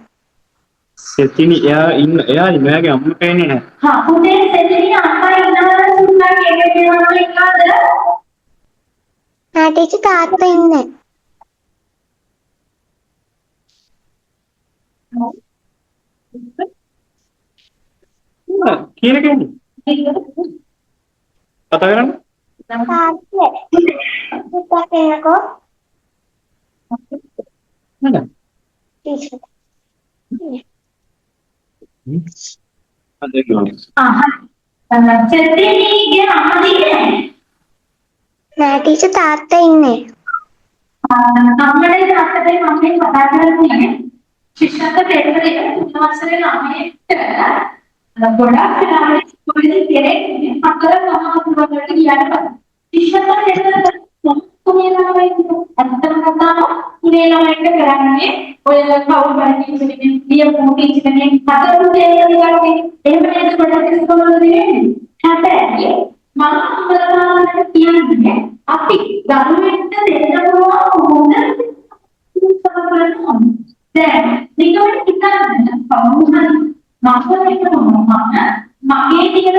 සෙතිනි එයා මෙයාගේ අම්මට එන්නේ නැහැ हाँ मुझे सेजरी अम्मा इन्ना सुनना के मेरा इन्ना නෑ teacher තාත්තා ඉන්නේ. කියන කෙනෙක් කතා කරන්නේ තාත්තා. පුතා කෙනකෝ නේද teacher. हाँ सेजरी के अम्मा दी है නෑ teacher තාත්තා ඉන්නේ. നമ്മുടെ നാട്ടിലെ മമ്മി പതാകരനെ ശിക്ഷത്തെ പേരുകളിൽ ഉല്ലാസരെ നാമയിട്ട് ഗൊഡാക്കിനാണ് സ്കൂളിൽ തിരെ മക്കളെ സമാധാനത്തോടെ ഇയാളെ ശിക്ഷത്തെ പേരുകളിൽ കുഞ്ഞേനാമായിരുന്നു അർത്ഥമാക്കാനോ കുഞ്ഞേനാമായിട്ട് കരാനെ ഒരു കൗമാരിച്ചിനെ ദിയ മൂട്ടിച്ചിനെ അതൊരു ചെയ്യുന്നതിനെ എവിടെ കൊണ്ടാക്കി സ്കൂളിലെ ഹാപ്പി മാമകളാണ് කියන්නේ අපි ගරුවෙන්ට දෙන්න පුළුවන් මොන දැන් නිකන් හිතන්න කවුරුහරි මාසෙක මොනවද මගේ තියෙන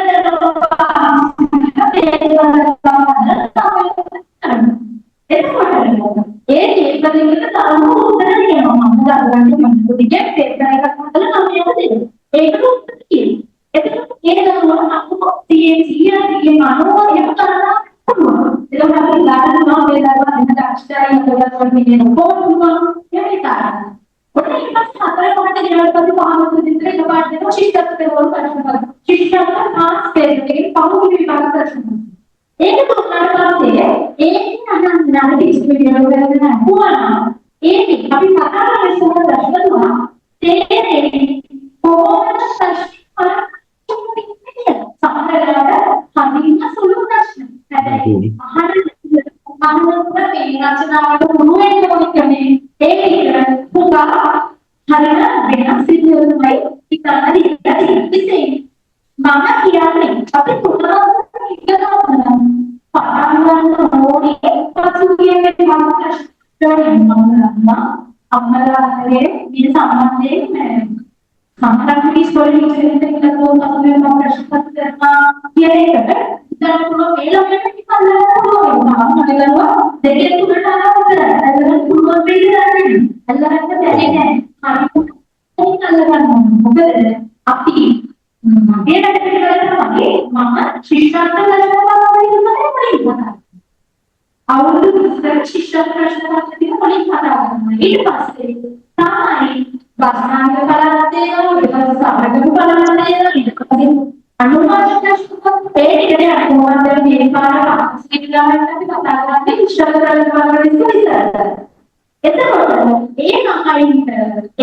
ඒ ඒකලින්ද තරම උත්තර දෙනවා මම ගන්න මම පේපර් එකක් හදලා නම් යන්න දෙන්න ඒකට උත්තර තියෙනවා එතකොට ඒක ගමන අපෝ තියෙන්නේ මනෝ එහෙම කරනවා Itu kami lakukan mau belajar dengan aksara yang belajar begini, pun yang kita. Orang ini pasti apa yang kita jalan pasti paham itu jadi lepas itu sisa terlalu banyak. Sisa terus jadi kamu ini banyak terus. Ini tuh nanti ini nanti video belajar bukan. Ini tapi sekarang ada semua belajar tuh. Ini pokoknya sesuatu sampai ada hatinya selalu terus. Dan kalau film itu kita lihat dulu, nah, kalau jadi itu berapa besar, ada puluhan besar ini, ada yang terjadi, hari ini ada bukan api, dia ada di dalam lagi, mama sisa terus apa itu mana paling besar, awal itu besar sisa terus apa itu paling besar, itu pasti, sama ini, bahasa kalau ada bahasa kalau ada itu pasti अनुवाद पेट के अनुवाद में पारा signal में बताता है कि शब्द अनुवाद इसको इस ऐसा होता है एक हमारी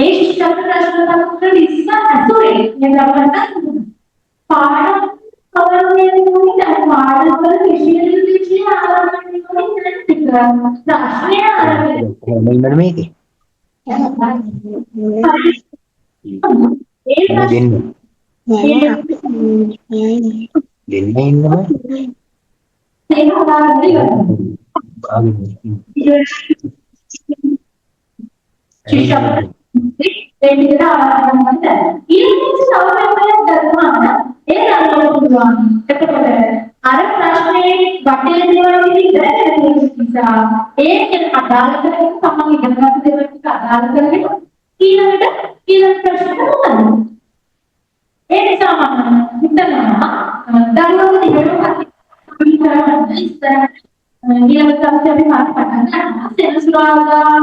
एक शब्द अनुवाद का हिस्सा अधूरे ये बनता पारा कवर में कोई अनुवाद पर विषय विषय आधार में कोई राष्ट्रीय आधार में एक දෙන්න ඉන්නවා ඒ නිසා මම හිතනවා දරුවෝ දිගටම කරන්න ඉස්සර ඊළඟ දවසේ අපි පාඩම් පටන් ගන්නවා. සෙනසුරාදා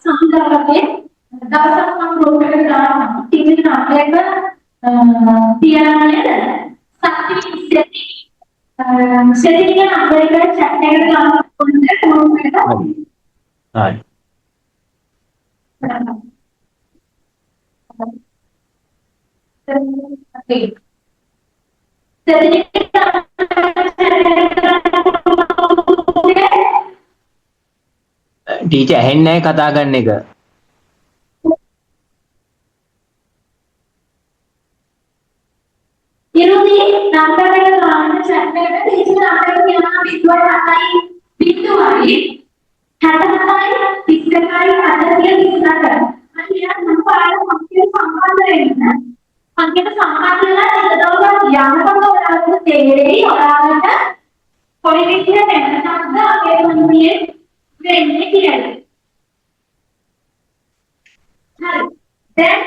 සඳහාගේ දවසක් මම ගෲප් එකට දානවා. ටීචර් නම්බර් එක තියන්නේ සත්‍ය setting නම්බර් එක chat එකට දාන්න ඕනේ ගෲප් එකට. හරි. Okay. Setting ටීචර් ඇහෙන්නේ නැහැ කතා කරන එක. ඉරුදී නම්බර් එක දාන්න chat එකට ටීචර් නම්බර් එක කියනවා 0.7යි 0.7යි 67යි 32යි 828. අනිත් මම පාඩම කම්පියුටර් සම්බන්ධ වෙන්න. අන්තිමට සම්බන්ධ වෙලා යනකොට ඔයාලට තේරෙයි ඔයාලට කොයි විදිහට වෙනසක්ද අපේ මොනියේ වෙන්නේ කියලා. හරි. දැන්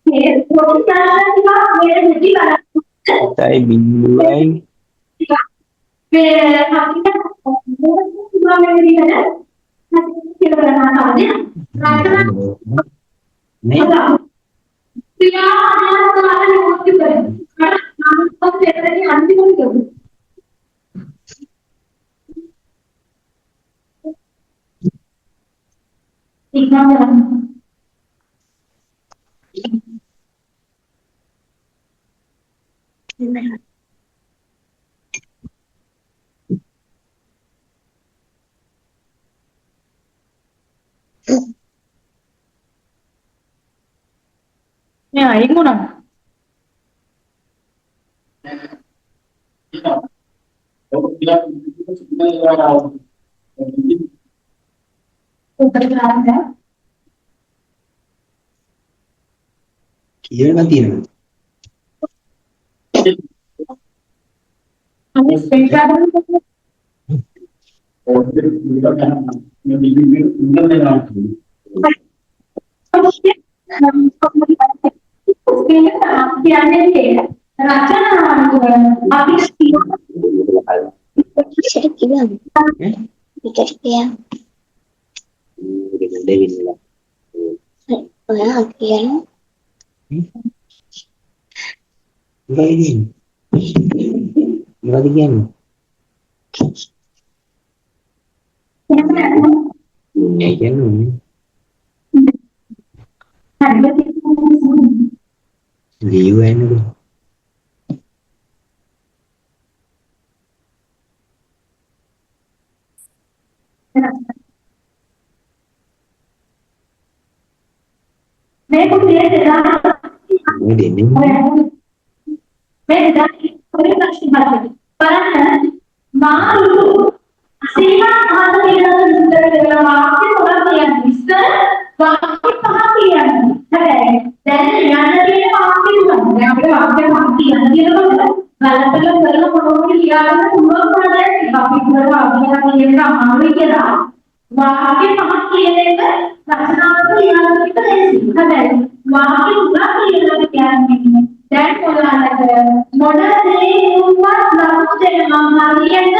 මේ පොඩි ප්‍රශ්නයක් මේ දෙවි බලන්න. 7.0යි මේ අපිට මොකක්ද මේ විදිහට කියලා බලනවා නේද? क्रियादान होती है नाम को सेपरेट अंतिम क्यों ठीक है मैं आई हूँ ना කියලා තියෙනවා. हमें special Bisa dibilang. Bisa dibilang. Akhirnya. Bagian. Ya kan. Liu ini. मैं कुछ देर से Ini. मैं कोई प्रश्न बात पर मारू सीमा कहाँ से किया सुंदर तेरा वाक्य थोड़ा किया मिस्टर वाक्य कहाँ किया है then याद रखिए वाक्य हुआ यहाँ पे वाक्य कहाँ किया ये लोग गलत गलत पढ़ोगे किया तो तुम लोग पढ़ रहे हैं वाक्य पूरा वाक्य का ये का मामले के बाद वाक्य कहाँ किए लेकर रचना को याद रखिए है वाक्य पूरा किया क्या नहीं dan modal umpat lakukan harian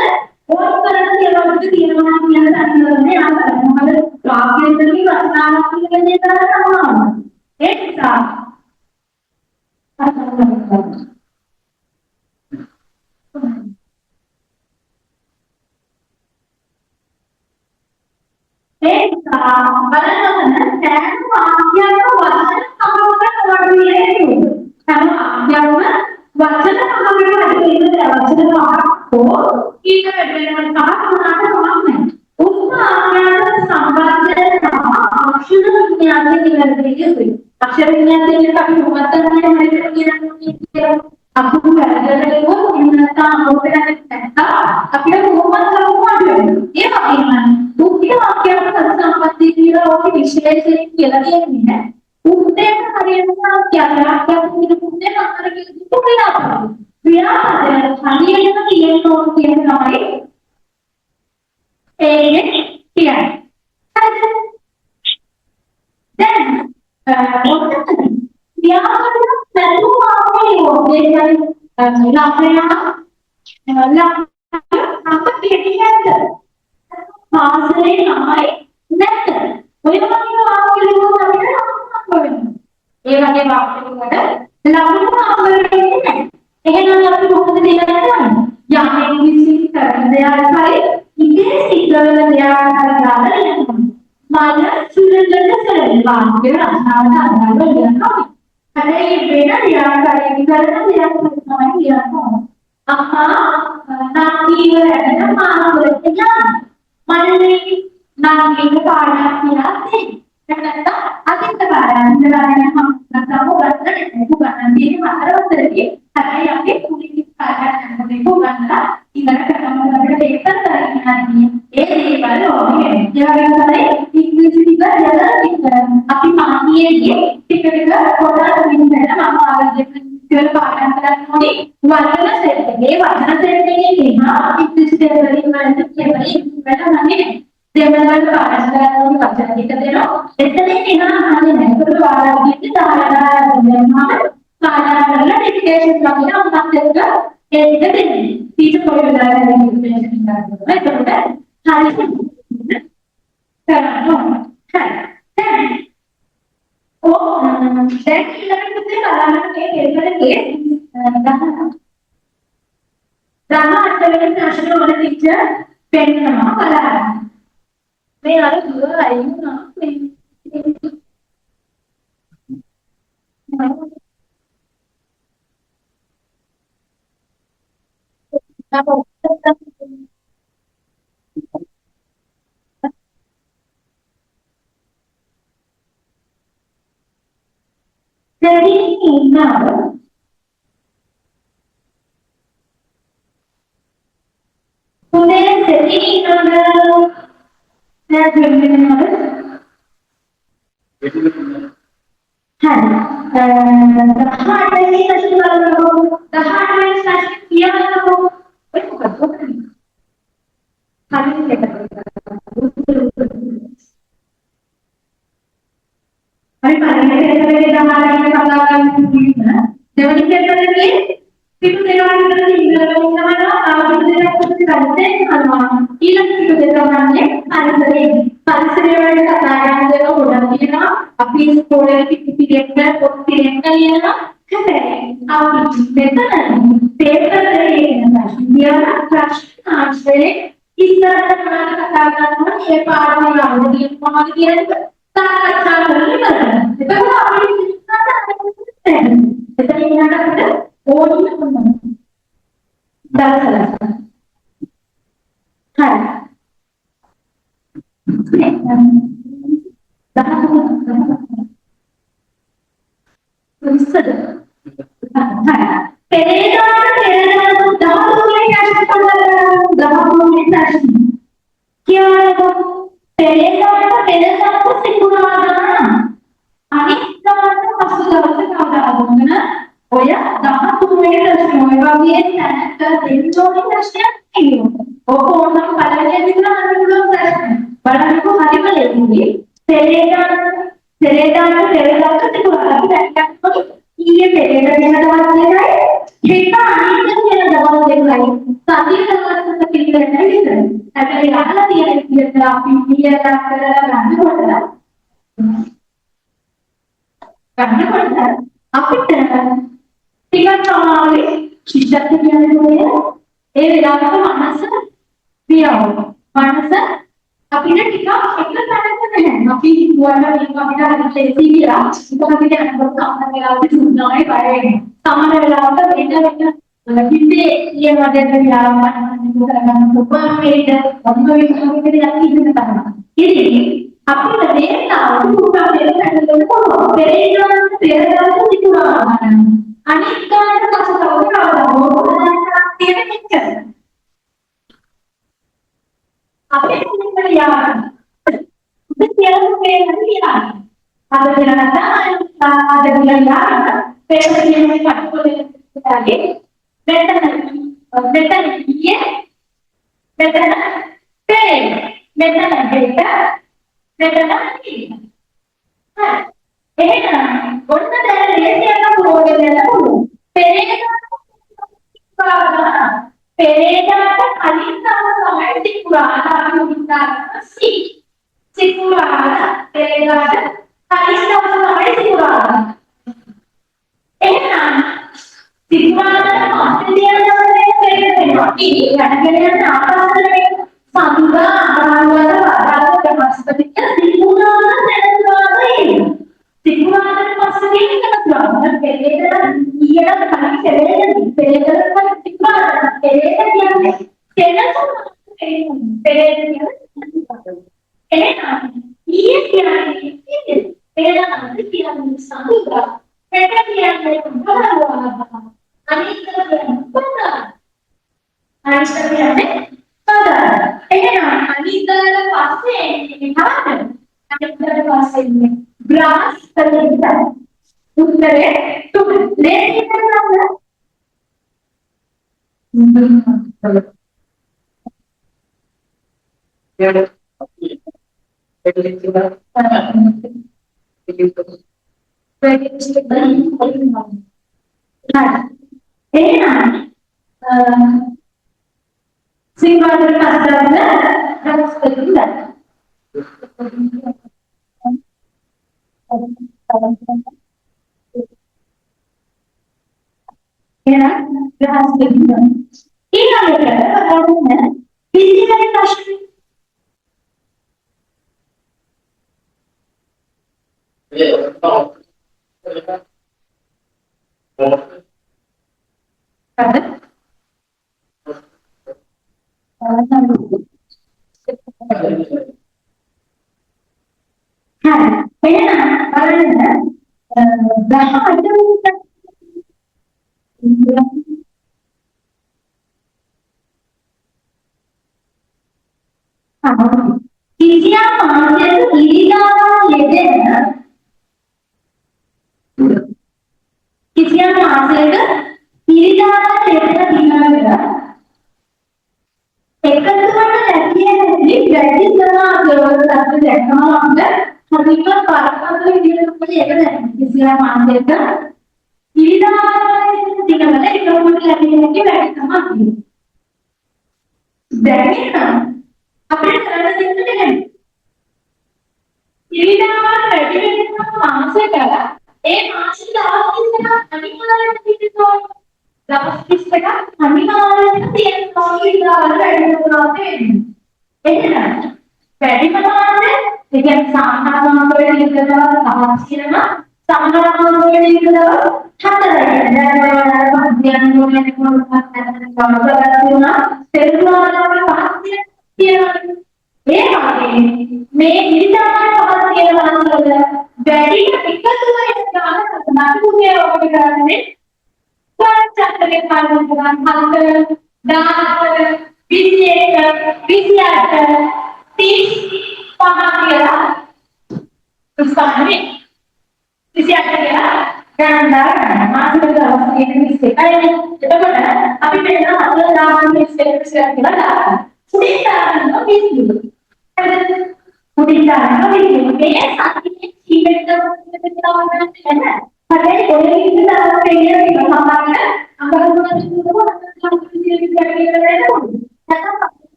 orang kerana dia waktu tiada yang tadi ada ada kafe tadi rasa kita ni tak sama ekstra ekstra balance dan वाक्य को वचन समग्र करने के karena yang wacana mengambil itu wacana aku kita dengan kata menata mana उसका आज्ञा संवाद अक्षर विज्ञान के निर्देश हुई अक्षर विज्ञान के काफी महत्व है हमारे विज्ञान आपको पहले वो विज्ञानता होता है अपने मोहम्मद का मॉडल ये विज्ञान दूसरे वाक्य का संबंधित और विशेष केला नहीं है उसने हरियाणा क्या क्या क्या उसने हमारे के तो क्या है हरियाणा की ये तो क्या हमारे क्या then පාසලේ ළමයි නැත. ඔය වගේ වාක්‍ය ලියුමක් අපිට හම්බ වෙනවා. ඒ වගේ වාක්‍ය වලට ළමයි හම්බ වෙන්නේ නැහැ. එහෙනම් අපි මොකද කරන්නේ? යන්නේ විසින් කරන දෙයක්යි ඉතේ සිද්ධ වෙන දෙයක්යි දාලා යනවා. මම සුළුලට සරල වාක්‍ය රචනාවට අදාළව ලියනවා. හැබැයි වෙන දෙයක්යි කරන දෙයක් තමයි ලියනවා. අහා නාකිව රැගෙන මානවලට යන්න. මන්නේ නාකිව පාඩම් කියලා තියෙනවා. අදිට පාඩම් කරගෙන මම නැතම ගන්න තියෙන හතරවතරේ හැබැයි අපි කුලින් පාඩම් කරනකොට ඉඳලා කරනකොට ඒක තමයි ඒ දේවල් ඕනේ. ඒ වගේ ඉංග්‍රීසි ටික අපි මානියේදී ටික ටික පොඩ්ඩක් විඳලා මම ආරම්භ කියලා පාඩම් කරනකොට වචන සෙට් එකේ වචන සෙට් එකේ තියෙනවා ඉංග්‍රීසි දෙවලින් වලට කියපරි වෙනන්නේ දෙවලට පාඩම් කරනකොට වචන ටික දෙනවා එතනින් එහා අහන්නේ නැහැ ඒක ආරම්භයේදී දාලා දෙනවා පාඩම් කරලා ඩික්ටේෂන් කරලා මොකක්ද ඒක දෙන්නේ ඊට පොඩි වෙලාවකට ඩික්ටේෂන් කරනවා එතකොට හරි කරනවා හරි දැන් ඊළඟට බලන්න මේ දහ අටවෙනි ප්‍රශ්න වල ටීචර් පෙන්නනවා බලන්න. මේ අර දුර අයින්නා පෙරේදාට කලින් තමයි සිකුරාදා අපි උදාහරණ සිකුරාදා පෙරේදාට කලින් තමයි සිකුරාදා එහෙනම් සිකුරාදා මාසෙදියන්නේ පෙරේදා ඉතින් යනගෙන යන ආකාරයේ සඳුදා අමාරුවද වඩාත් ප්‍රමස්පතික සිකුරාදා සෙනසුරාදා සිකුරාදා පස්සේ කරනවා පෙරේදා ඊයට කලින් පෙරේදා සිකුරාදා පෙරේදා කියන්නේ පෙරේදා එහෙනම් ඊයේ කියන්නේ පෙරේදා කියන්නේ සඳුදා පෙරේදා කියන්නේ බරවවා අනිත් කියන්නේ පදා අනිත් කියන්නේ පදා එහෙනම් අනිත්කට පස්සේ එන්නේ මොකක්ද අනිත්කට පස්සේ එන්නේ grass පෙරේදා උත්තරේ තුන ලේසි කරනවද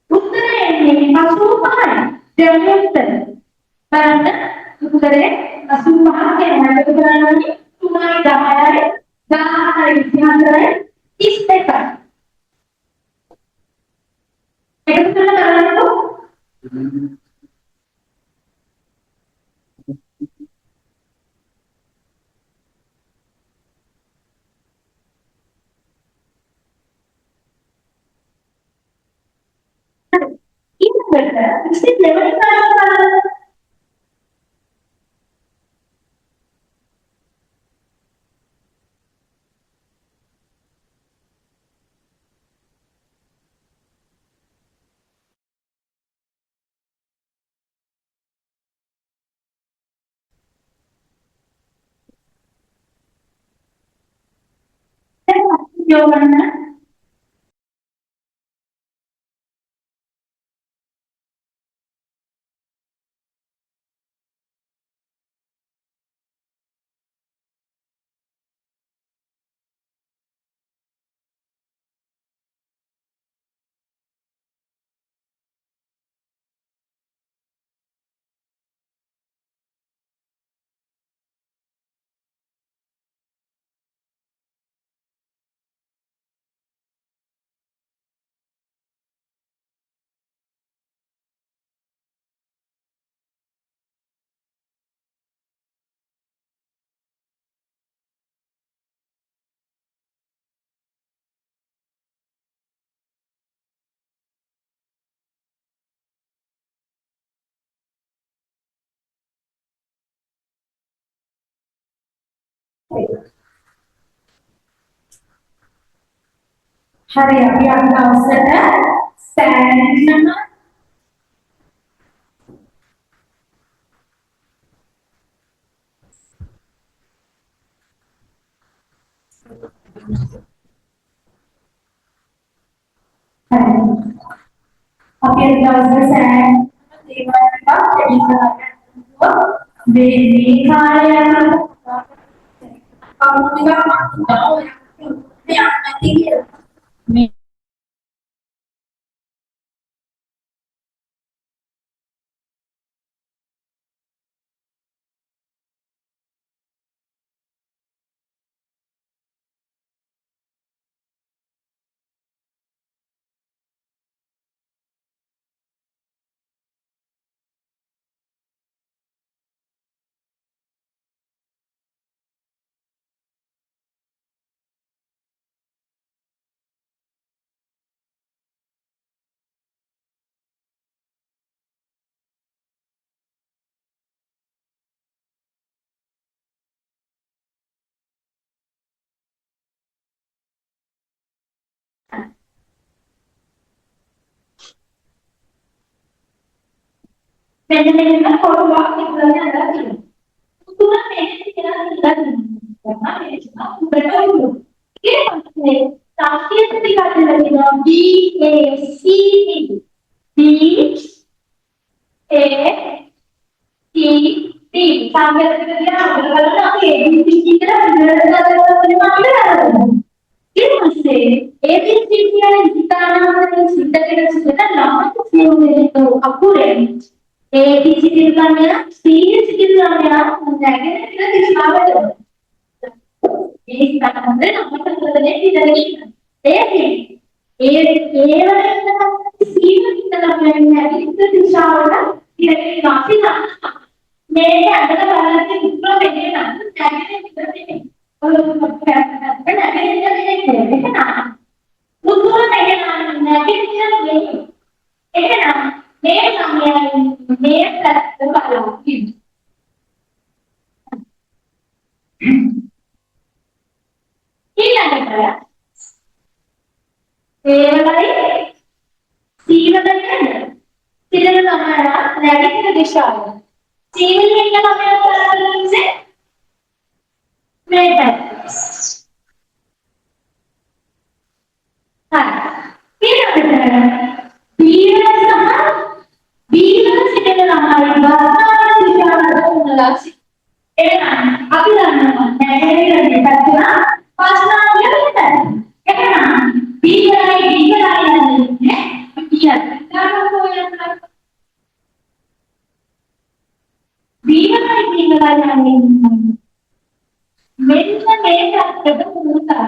උත්තරේ 85යි. දෙවෙනි උත්තරේ. බලන්න උත්තරේ 85 කියනවා. ඒක බලන්නේ 3යි 10යි 14යි 24යි 31යි. ඒක බලන්නකො. ඊළඟට ඉතින් දෙවෙනි ප්‍රශ්න බලන්න. යෝගන්න හරි අපි අද දවසට සෑහෙනම අපි අද දවසට සෑහෙනම දේවල් ටිකක් දෙවි කරගන්නවා මේ කාලය මේ මෙන්න පොඩ්ඩක් ඉස්සරහට අදලා තියෙනවා. තුන මේක කියලා ඉඳලා තියෙනවා. මේක උඩට උඩු. ඊට පස්සේ තාක්ෂික ටිකක් දෙනවා B A C D. B A C D. සංගතක කියලා අපිට බලන්න අපි A B C කියලා ඉඳලා දාලා ඊට පස්සේ A B C කියන ඉස්තානාවලින් සිද්ධ වෙන සුදුත ළමයි කියුනේ අකුරේ ABC දිශාවය C දිශාවය නැගෙනහිර දිශාවට මේ ස්ථානවල අපට හොදන්නේ ඉඳලා ඒකේ ඒ වලින් C දිශාවය නැගෙනහිර දිශාවට ඉරේ වාසිනා මේක අදට බලන්න උත්තර දෙන්නේ නම් නැගෙනහිර දෙන්නේ ඔලොක්කට නැගෙනහිර දෙන්නේ එහෙනම් උත්තර දෙන්න නැගෙනහිර දෙන්නේ එහෙනම් මේ සමයයි මේ පැත්ත බලමු. ඊළඟට ඒවලයි සීවදන්නේ සිරන තමයි නැගෙනහිර දිශාව. සීවලෙන් තමයි කරන්නේ මේ පැත්ත. හරි. ඊළඟට පීවර සහ බීවර සිටින ළමයි වර්තමාන විද්‍යාවට උනලා එහෙනම් අපි දන්නවා නැගෙනහිර දෙපැත්තම පාස්නාලිය විතරයි. එහෙනම් බීවරයි බීවරයි නේද? කියන්නේ බීවරයි බීවරයි නේද? මෙන්න මේ පැත්තට උනුතා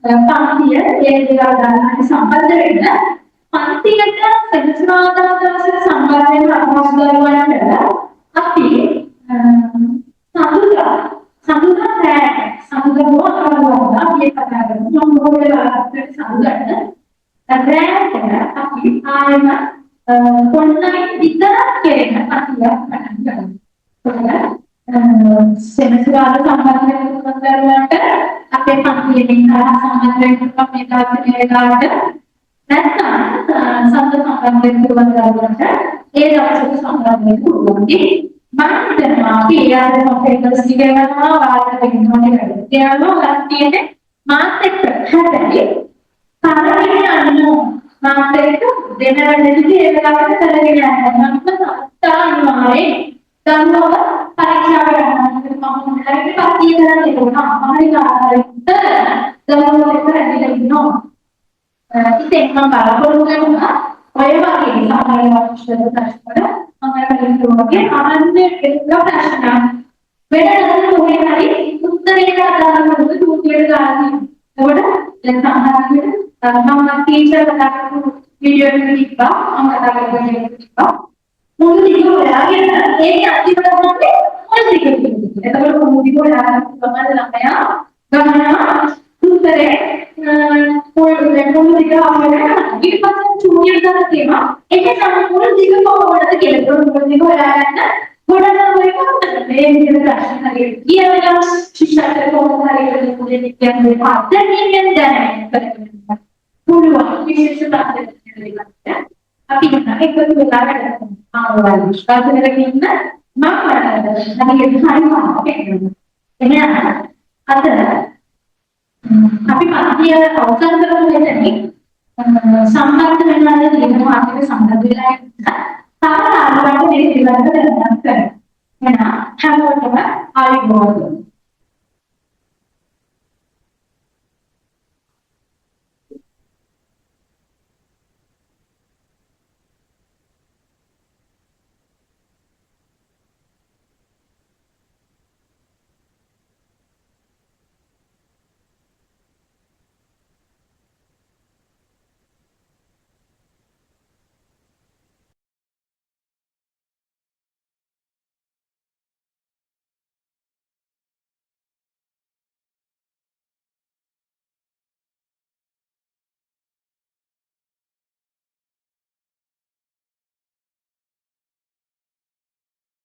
පන්තිය ඒ දේවල් ගන්න සම්බන්ධ වෙන්න පන්තියට සෙනසුරාදා දවසේ සම්බන්ධ වෙන අපහසුතාවයන්ට අපි සඳුදා සඳුදා මේ කතා කරමු මම ඔයාලට සඳුදාට රැට අපි ආයෙම කොන්නයි විතරක් කෙරෙන අතියක් පටන් ගන්නවා. සෙනසුරාදා සම්බන්ධ වෙන අපේ පන්තියේ කරා සම්බන්ධ වෙන මේ දාර්ශනික වේලාවට නැත්නම් සම්බන්ධ වෙනවලට ඒ දවසට සම්බන්ධ වෙන්න පුළුවන්. මම හිතනවා අපි ඊළඟ මොකේද සිගනවා වාර්තා වෙනවනේ වැඩි. ඒනවා ගන්න මාත් එක්ක හැබැයි තරගෙන අන්නෝ මාත් එක්ක දෙන වැඩේදී ඒ වෙලාවට තරගෙන යනවා. මම තාන්වාරේ දන්නව පරීක්ෂා කරනවා මම හරියට පස්තිය කරන්නේ කොහොමද හරියට දන්නව කරන්නේ ඉන්නවා. ඉතින් මම බලාපොරොත්තු වෙනවා ඔය වගේ සමහර ප්‍රශ්න වල මම අහන්නේ ඒක ප්‍රශ්න වෙනදට මොකේ හරි උත්තරයකට අදාළ මොකද උත්තරයට ගන්න. ඒකට දැන් සමහරවිට මම ටීචර් කතා කරපු වීඩියෝ එකක් තිබ්බා මම කතා කරපු වීඩියෝ එකක් තිබ්බා මුළු දිග හොයාගෙන ඒක අන්තිමට මොකද මොන දිග කියන්නේ. එතකොට මුළු දිග හොයාගෙන තමයි ළමයා ගන්නවා උත්තරේ මුළු දිග හොයාගෙන ඊට පස්සේ චූනියර් දාලා තියෙනවා ඒක සම්පූර්ණ දිග කොහොමද කියලා. ඒක මුළු දිග හොයාගෙන ගොඩනගන එක මේ විදිහට ප්‍රශ්න හරියට කියලා ශිෂ්‍යත්ව කොහොමද හරියට මුලින්ම කියන්නේ අත්දැකීමෙන් දැනෙන්න පුළුවන් විශේෂ ප්‍රශ්න අපි එකතු වෙලා වැඩ කරනවා. ආවල් විශ්වාස කරගෙන ඉන්න මම හරියට හරියට එහෙනම් අද අපි පන්තිය අවසන් කරමු මෙතනින් සම්බන්ධ වෙනවා කියනවා අපිට සම්බන්ධ වෙලා ඉන්න තාම ආරම්භ දෙයක් ඉවරද දැනගන්න. එහෙනම් හැමෝටම ආයුබෝවන්.